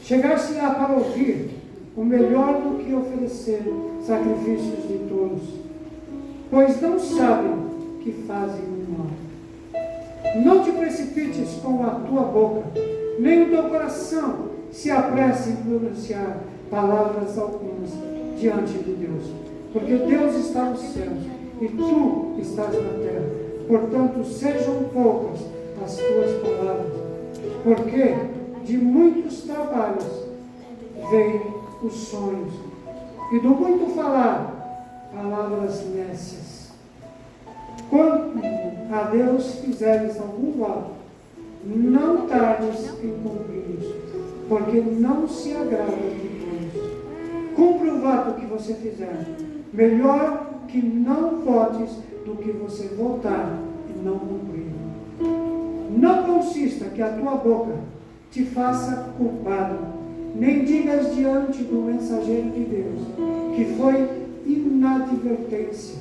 Speaker 2: Chegar-se-á para ouvir o melhor do que oferecer sacrifícios de tolos, pois não sabem que fazem o mal. Não te precipites com a tua boca, nem o teu coração se apresse em pronunciar palavras algumas diante de Deus, porque Deus está nos céus e tu estás na terra. Portanto, sejam poucas as tuas palavras, porque de muitos trabalhos vêm os sonhos, e do muito falar, palavras nécias. Quando a Deus fizeres algum voto, não tardes em cumpri-los, porque não se agrada de todos. Cumpre o voto que você fizer. Melhor que não votes do que você votar e não cumprir. Não consista que a tua boca te faça culpado, nem digas diante do mensageiro de Deus, que foi inadvertência.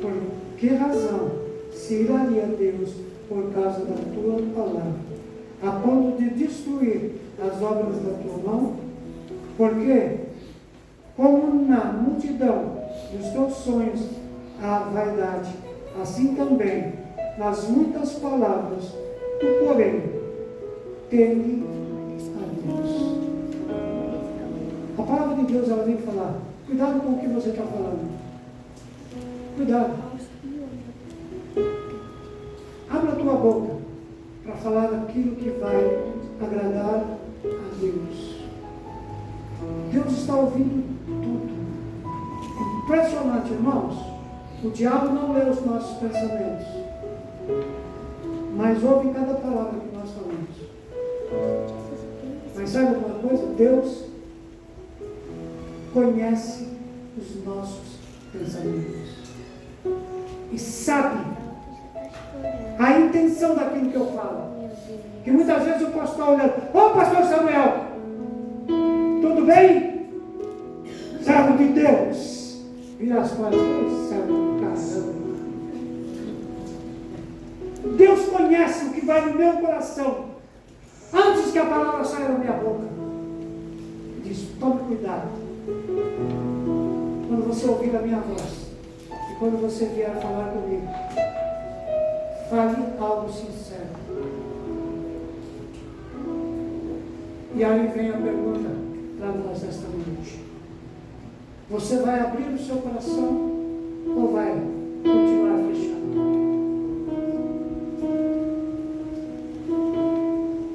Speaker 2: Por que razão se iraria Deus por causa da tua palavra, a ponto de destruir as obras da tua mão? Porque, como na multidão dos teus sonhos há vaidade, assim também nas muitas palavras, tu, porém, teme a Deus. A palavra de Deus, ela vem falar: cuidado com o que você está falando. Cuidado. Abra a tua boca para falar daquilo que vai agradar a Deus. Deus está ouvindo tudo. Impressionante, irmãos. O diabo não lê os nossos pensamentos, mas ouve cada palavra que nós falamos. Mas sabe uma coisa? Deus conhece os nossos pensamentos e sabe a intenção daquilo que eu falo. Que muitas vezes eu posso estar olhando: ô pastor Samuel, tudo bem? Servo de Deus. Vira as costas: servo do caramba. Deus conhece o que vai no meu coração antes que a palavra saia da minha boca. Diz: tome cuidado. quando você ouvir a minha voz, e quando você vier falar comigo, fale algo sincero. E aí vem a pergunta para nós esta noite. Você vai abrir o seu coração ou vai continuar fechado?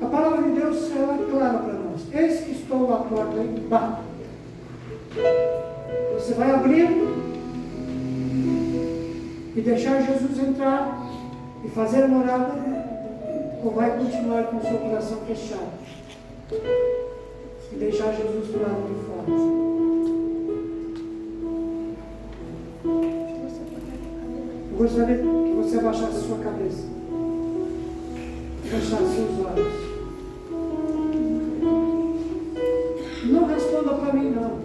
Speaker 2: A palavra de Deus ela é clara para nós. Eis que estou à porta e bato. Você vai abrir e deixar Jesus entrar e fazer morada, ou vai continuar com o seu coração fechado e deixar Jesus do lado de fora? Eu gostaria que você abaixasse sua cabeça, fechasse seus olhos. Não responda para mim, não,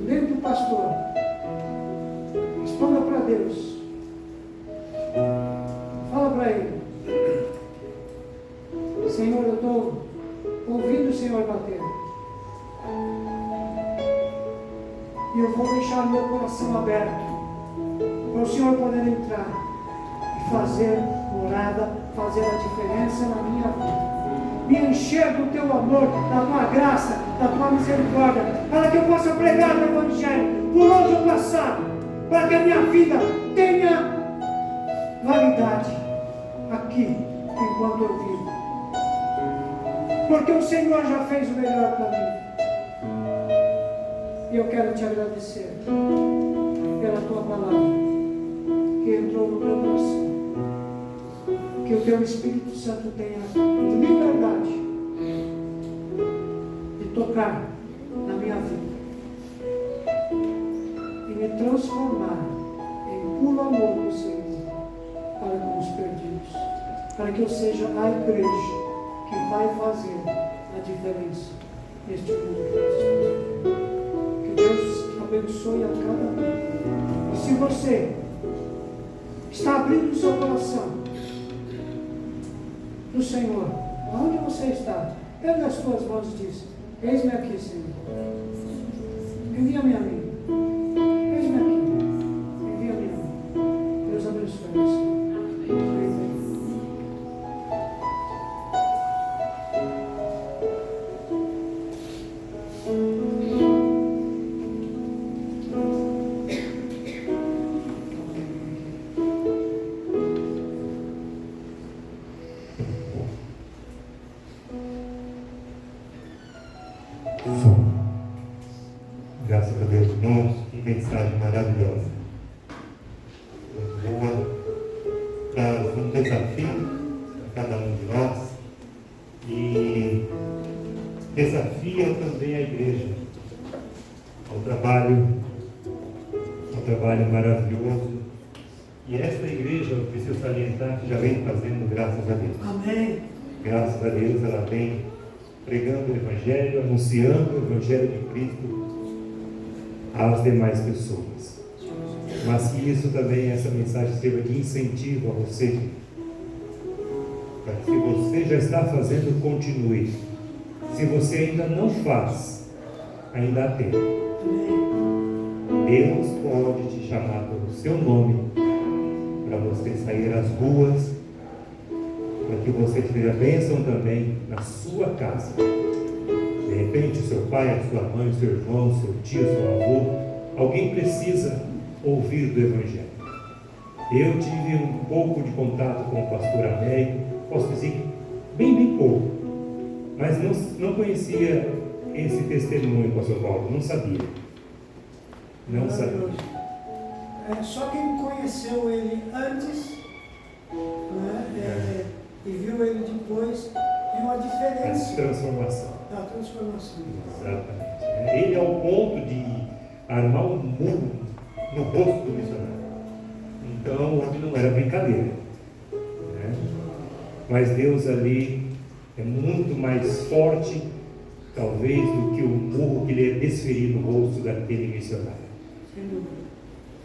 Speaker 2: nem para o pastor. Responda para Deus. Fala para Ele: Senhor, eu estou ouvindo o Senhor bater, e eu vou deixar meu coração aberto para o Senhor poder entrar e fazer morada, fazer a diferença na minha vida. Me encher do teu amor, da tua graça, da tua misericórdia, para que eu possa pregar o Evangelho por onde eu passar, para que a minha vida tenha validade aqui, enquanto eu vivo. Porque o Senhor já fez o melhor para mim. E eu quero te agradecer pela tua palavra que entrou no meu coração. Que o teu Espírito Santo tenha liberdade de tocar na minha vida e me transformar em puro amor do Senhor para com os perdidos, para que eu seja a igreja que vai fazer a diferença neste mundo que nós estamos. Que Deus abençoe a cada um. E se você está abrindo o seu coração do Senhor, onde você está, pega as tuas mãos e diz: eis-me aqui, Senhor, envia-me a mim, eis-me aqui, envia-me a mim. Deus abençoe você.
Speaker 1: Graças a Deus, irmãos, que mensagem maravilhosa. Muito boa. Traz um desafio a cada um de nós e desafia também a igreja ao trabalho maravilhoso. E esta igreja, eu preciso salientar, que já vem fazendo, graças a Deus.
Speaker 2: Amém.
Speaker 1: Graças a Deus, ela vem pregando o Evangelho, anunciando o Evangelho de Cristo às demais pessoas. Mas que isso também, essa mensagem sirva de incentivo a você, para que, se você já está fazendo, continue. Se você ainda não faz, ainda há tempo. Deus pode te chamar pelo seu nome, para você sair às ruas, para que você seja bênção também na sua casa. De repente, o seu pai, a sua mãe, o seu irmão, o seu tio, o seu avô, alguém precisa ouvir do Evangelho. Eu tive um pouco de contato com o pastor Américo, posso dizer que bem pouco, mas não conhecia esse testemunho, pastor Paulo, não sabia. Não sabia.
Speaker 2: Só quem conheceu ele antes, né, e viu ele depois, viu a diferença.
Speaker 1: A transformação.
Speaker 2: Da transformação.
Speaker 1: Exatamente. Ele, ao ponto de armar um muro no rosto do missionário. Então, não era brincadeira. Né? Mas Deus ali é muito mais forte, talvez, do que o murro que ele ia desferir no rosto daquele missionário.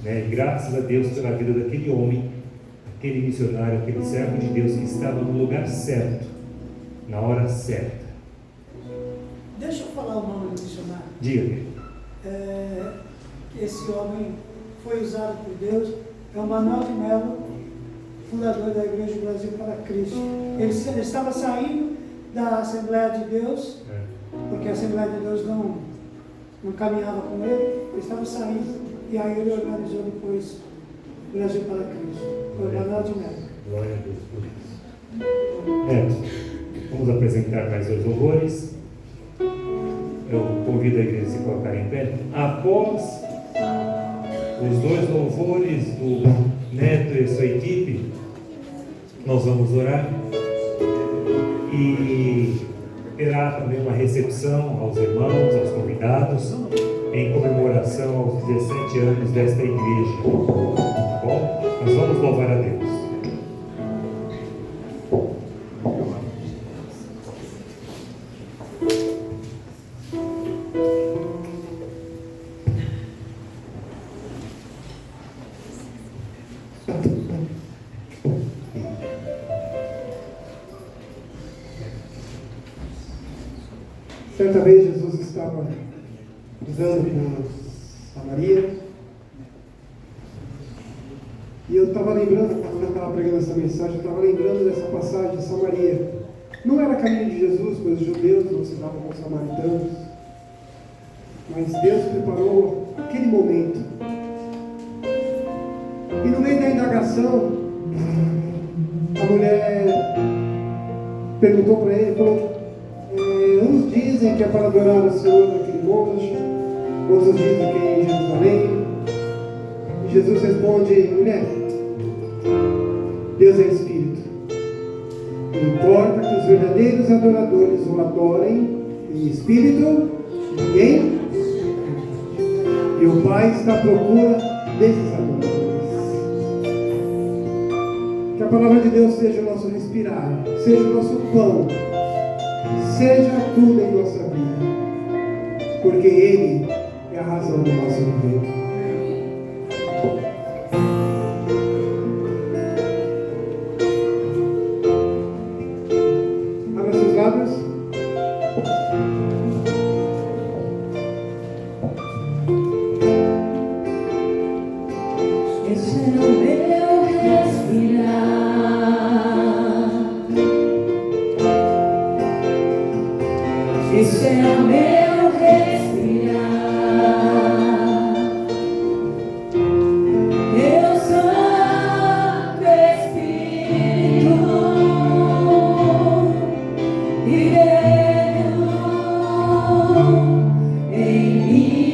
Speaker 1: Né? E graças a Deus pela vida daquele homem, aquele missionário, aquele servo de Deus que estava no lugar certo, na hora certa.
Speaker 2: Deixa eu falar o nome do missionário.
Speaker 1: Diga-me.
Speaker 2: esse homem foi usado por Deus, é o Manuel de Melo, fundador da Igreja do Brasil para Cristo. Ele estava saindo da Assembleia de Deus, porque a Assembleia de Deus não caminhava com ele estava saindo. E aí ele organizou depois o Brasil para Cristo. Foi o Manuel de Melo.
Speaker 1: Glória a Deus por isso. Neto, vamos apresentar mais dois louvores. Eu convido a igreja a se colocar em pé. Após os dois louvores do Neto e sua equipe, nós vamos orar e terá também uma recepção aos irmãos, aos convidados, em comemoração aos 17 anos desta igreja. Tá bom? Nós vamos louvar a Deus.
Speaker 4: Certa vez Jesus estava andando com a Maria e eu estava lembrando, quando eu estava pregando essa mensagem, eu estava lembrando dessa passagem de Samaria. Não era caminho de Jesus, pois os judeus não se davam com os samaritanos, mas Deus preparou aquele momento. E no meio da indagação, a mulher perguntou para ele, falou: uns dizem que é para adorar o Senhor naquele monte, outros dizem que é em Jerusalém. E Jesus responde: mulher, Deus é Espírito. Não importa que os verdadeiros adoradores o adorem em Espírito e e o Pai está à procura desses adoradores. Que a palavra de Deus seja o nosso respirar, seja o nosso pão, seja tudo em nossa vida, porque Ele é a razão do nosso viver. Abra seus lábios.
Speaker 5: Esse é o meu respirar. Esse é o meu respirar. Teu Santo Espírito vivendo em mim.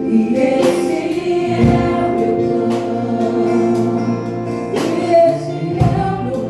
Speaker 5: E esse é o meu pão. E esse é o meu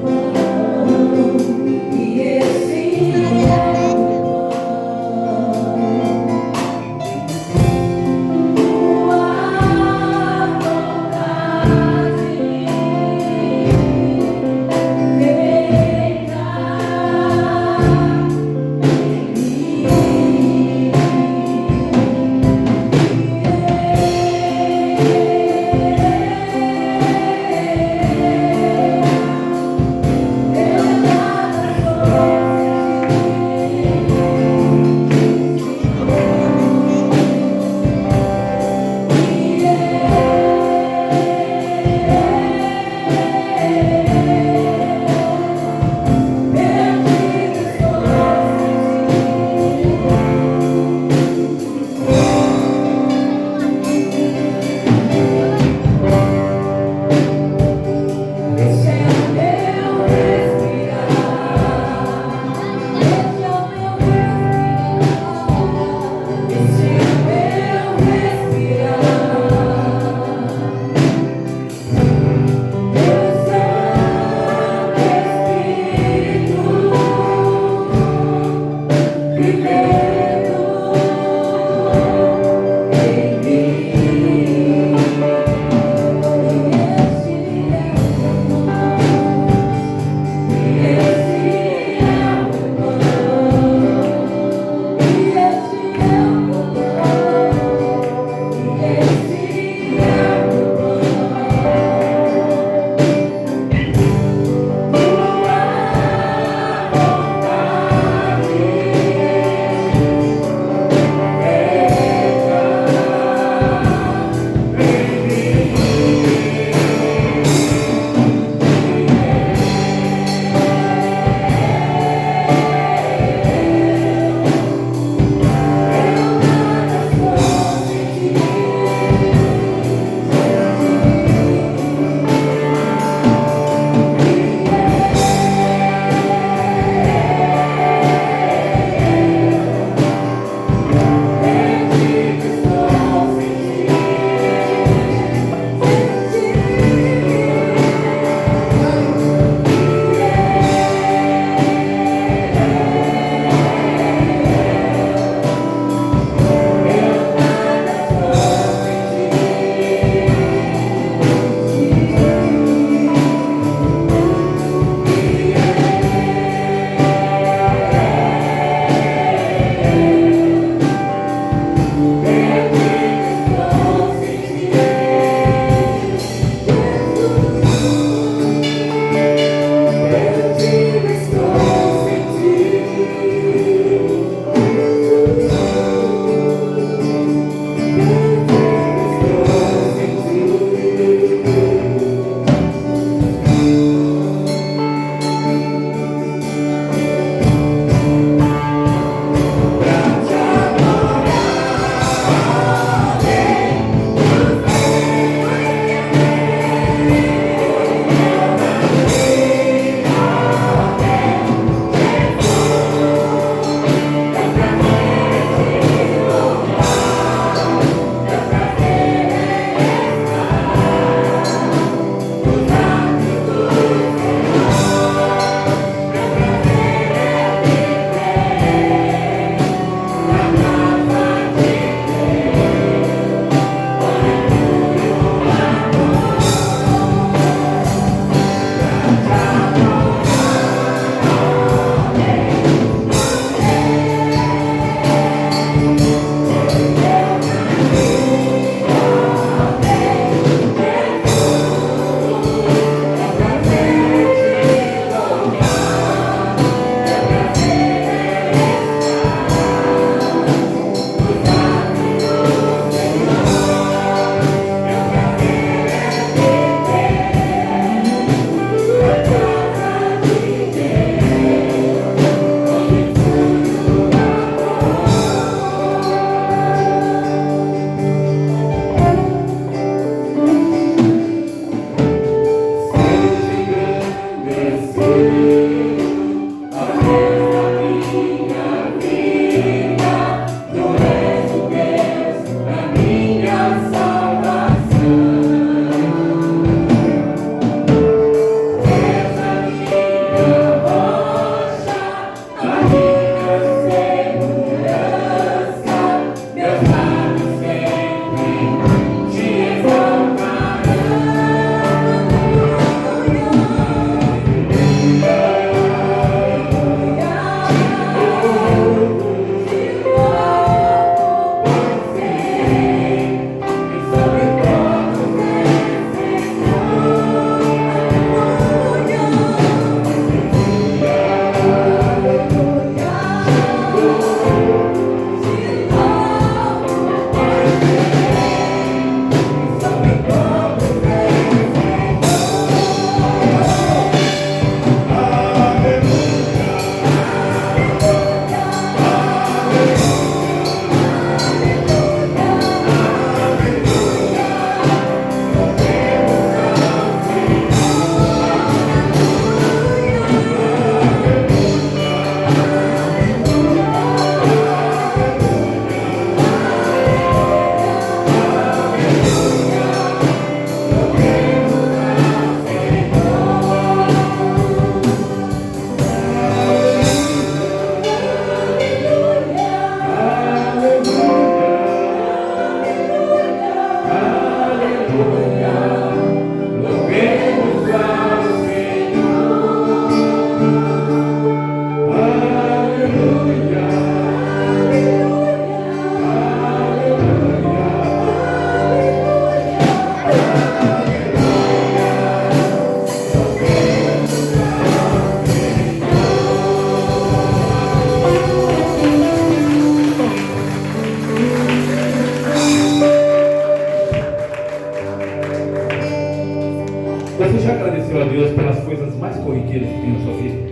Speaker 6: coisas mais corriqueiras que tem na sua vida?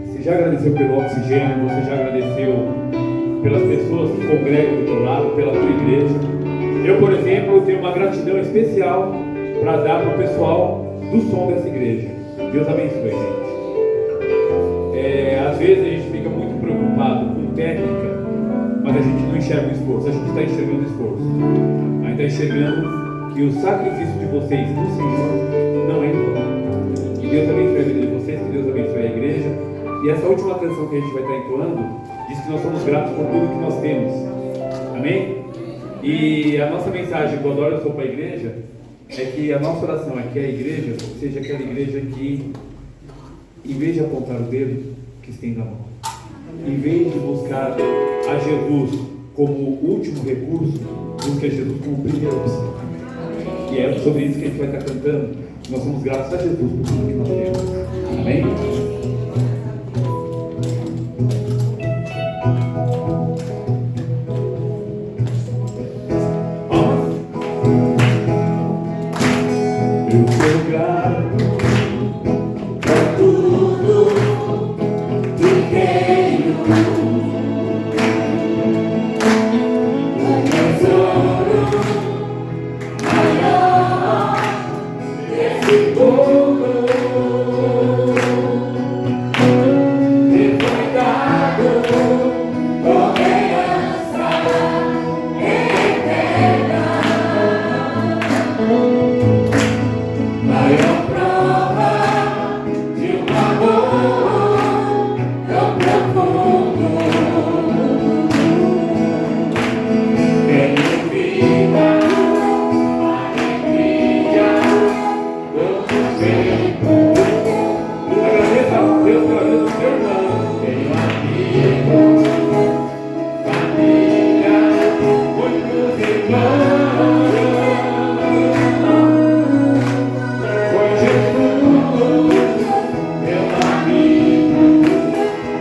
Speaker 6: Você já agradeceu pelo oxigênio? Você já agradeceu pelas pessoas que congregam do teu lado, pela tua igreja? Eu, por exemplo, tenho uma gratidão especial para dar para o pessoal do som dessa igreja. Deus abençoe, gente. Às vezes a gente fica muito preocupado com técnica, mas a gente não enxerga o esforço. A gente está enxergando o esforço. A gente está enxergando que o sacrifício de vocês no Senhor não é em vão. Que Deus abençoe a vida de vocês, que Deus abençoe a igreja. E essa última canção que a gente vai estar entoando diz que nós somos gratos por tudo que nós temos. Amém? E a nossa mensagem, quando eu sou para a igreja, é que a nossa oração é que a igreja seja aquela igreja que, em vez de apontar o dedo, que estenda a mão. Em vez de buscar a Jesus como último recurso, busque a Jesus como primeira opção. E é sobre isso que a gente vai estar cantando. Nós somos gratos a Jesus por tudo que nós temos. Amém? Eu sou grato por tudo que tenho. O tesouro maior desse povo me foi dado com herança eterna. Maior prova de um amor tão profundo. Tenho vida, alegria, todo tempo. Agradeça a Deus pela vida do seu irmão. Tenho amigos, família, muitos irmãos. Foi Jesus, meu amigo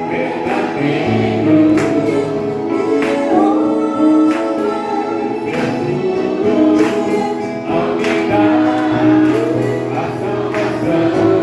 Speaker 6: verdadeiro. Fez tudo ao me dar a salvação. Louvarei ao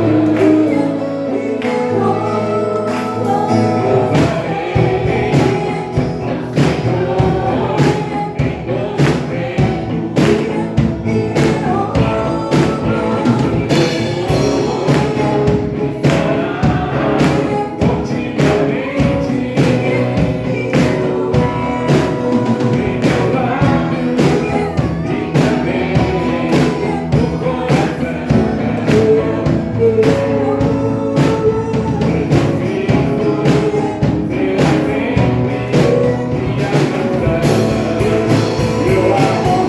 Speaker 6: Senhor em todo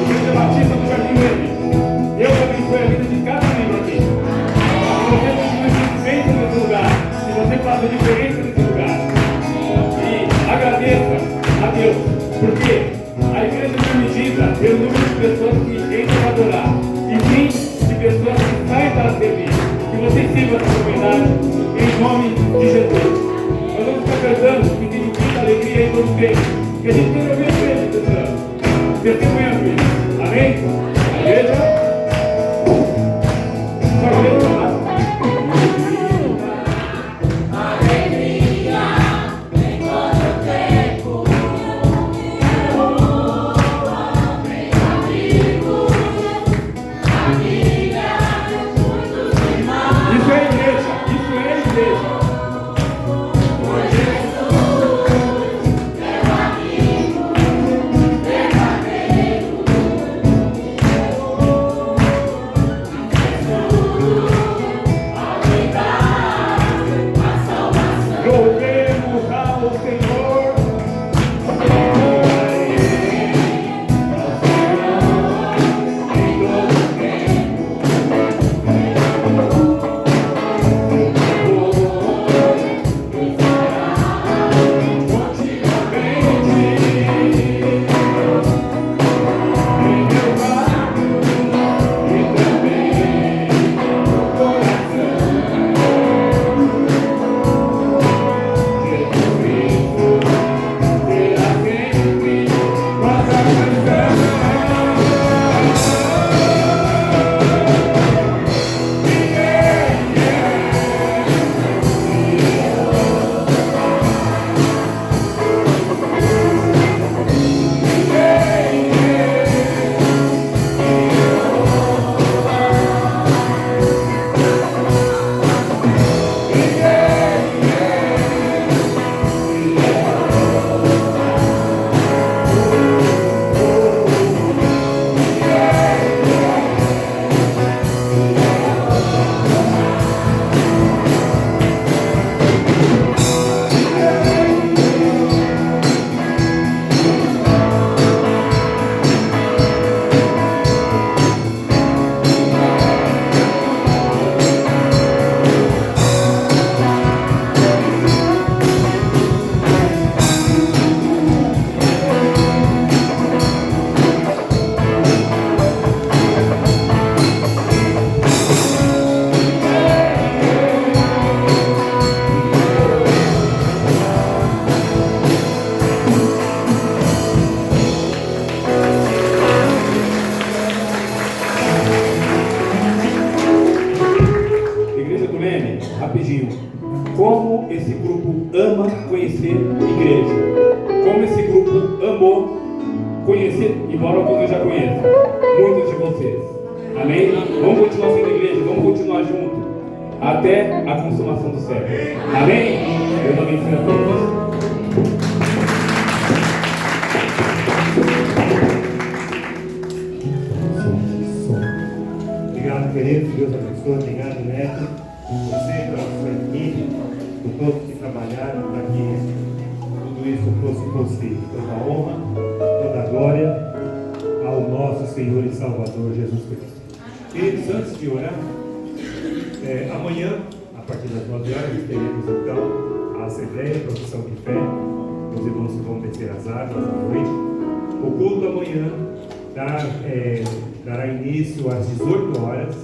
Speaker 6: Igreja Batista do Jardim Verde, Deus abençoe a vida de cada membro aqui. Se você continua sendo feito nesse lugar, se você faz a diferença nesse lugar, e agradeça a Deus, porque a igreja foi medida pelo número de pessoas que entram para adorar e sim de pessoas que saem para servir. Que vocês sirvam essa comunidade em nome de Jesus. Nós vamos ficar cantando que tem muita alegria em todo o tempo. Que a gente tenha ouvido ele cantando. Testemunhando isso. Amém? A igreja? Só que Deus amado.
Speaker 5: Alegria em todo tempo. Amigos, família, muitos irmãos.
Speaker 6: Isso é igreja. Isso é igreja.
Speaker 5: Por Jesus, meu amigo
Speaker 6: amor conhecer, embora alguns eu já conheço, muitos de vocês. Amém? Vamos continuar sendo igreja, vamos continuar junto até a consumação do século. Amém? Deus abençoe a todos.
Speaker 1: Obrigado, querido. Deus abençoe. Obrigado, Neto. Você, pela sua equipe, por todos que trabalharam para que tudo isso fosse possível. Toda a honra, toda a glória ao nosso Senhor e Salvador Jesus Cristo. Queridos, antes de orar, amanhã, a partir das 9 horas, teremos então a Assembleia, a profissão de fé. Os irmãos que vão descer as águas à noite. O culto amanhã dará início às 18 horas.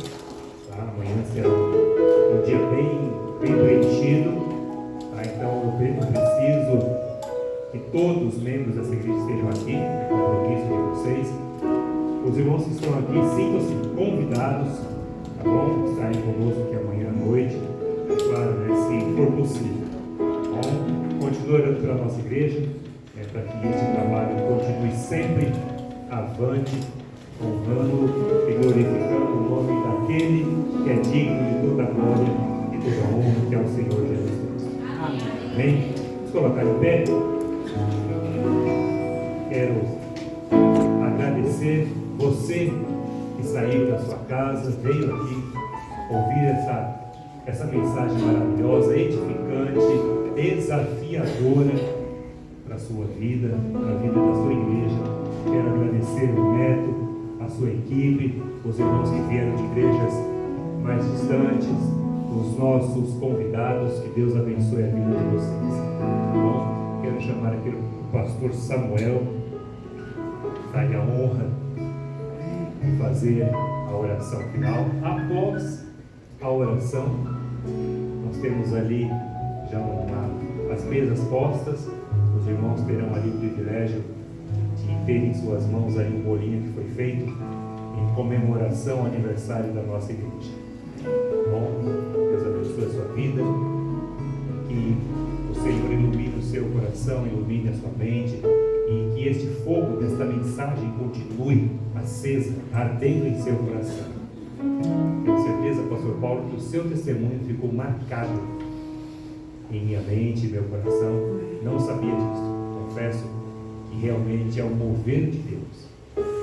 Speaker 1: Tá? Amanhã será um dia bem preenchido. Tá? Então eu preciso que todos os membros dessa igreja estejam aqui, é compromisso de vocês. Os irmãos que estão aqui, sintam-se convidados, tá bom? Estarem conosco aqui amanhã à noite, claro, né? Se for possível. Tá bom? Continue orando pela nossa igreja, para que este trabalho continue sempre avante, honrando e glorificando o nome daquele que é digno de toda a glória e toda a honra, que é o Senhor Jesus Cristo. Amém? Vamos colocar em pé. Quero agradecer você que saiu da sua casa, veio aqui ouvir essa mensagem maravilhosa, edificante, desafiadora para a sua vida, para a vida da sua igreja. Quero agradecer o Neto, a sua equipe, os irmãos que vieram de igrejas mais distantes, os nossos convidados. Que Deus abençoe a vida de vocês. Bom, quero chamar aqui o pastor Samuel, dar-lhe a honra de fazer a oração final. Após a oração, nós temos ali já as mesas postas. Os irmãos terão ali o privilégio de ter em suas mãos ali um bolinho que foi feito em comemoração ao aniversário da nossa igreja. Bom, Deus abençoe a sua vida, que o Senhor ilumine o seu coração, ilumine a sua mente, e que este fogo desta mensagem continue acesa, ardendo em seu coração. Tenho certeza, pastor Paulo, que o seu testemunho ficou marcado em minha mente, em meu coração. Não sabia disso. Confesso que realmente é o mover de Deus.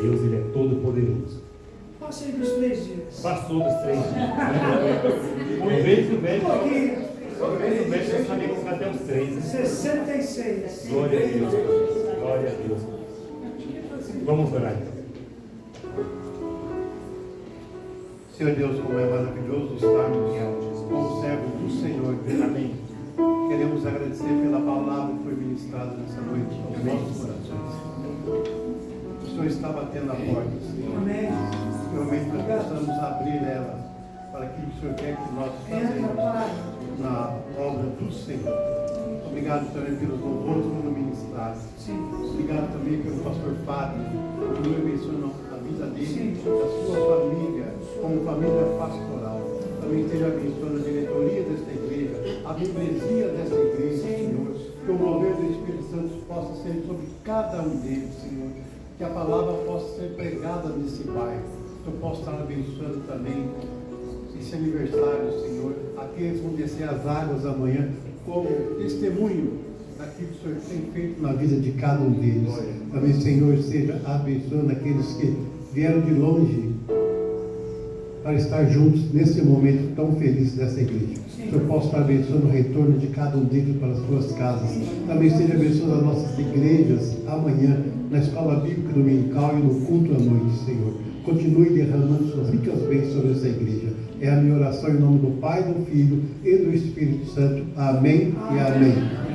Speaker 1: Deus, Ele é todo poderoso.
Speaker 2: Passei dos 3 dias.
Speaker 1: Passou dos 3 dias. Uma vez o médico, eu sabia que até os 3. Né?
Speaker 2: 66.
Speaker 1: Glória a Deus. Glória a Deus. Vamos orar então.
Speaker 7: Senhor Deus, como é maravilhoso estarmos como servos do Senhor. Amém. Queremos agradecer pela palavra que foi ministrada nessa noite aos nossos corações. O Senhor está batendo a porta, Senhor.
Speaker 2: Amém.
Speaker 7: Realmente nós precisamos abrir ela para aquilo que o Senhor quer que nós façamos na obra do Senhor. Obrigado também pelos louvores que foram ministrados. Obrigado também pelo pastor Fábio. Continue abençoando a vida dele, a sua família, como família pastoral. Também esteja abençoando a diretoria desta igreja, a membresia desta igreja, Senhor. Que o mover do Espírito Santo possa ser sobre cada um deles, Senhor. Que a palavra possa ser pregada nesse bairro. Que eu possa estar abençoando também esse aniversário, Senhor. Aqueles que vão descer as águas amanhã como testemunho daquilo que o Senhor tem feito na vida de cada um deles. Também, Senhor, seja abençoando aqueles que vieram de longe para estar juntos nesse momento tão feliz dessa igreja. Que eu possa estar abençoando o retorno de cada um deles para as suas casas. Também seja abençoando as nossas igrejas amanhã, na escola bíblica dominical e no culto à noite, Senhor. Continue derramando suas ricas bênçãos sobre essa igreja. É a minha oração em nome do Pai, do Filho e do Espírito Santo. Amém e amém.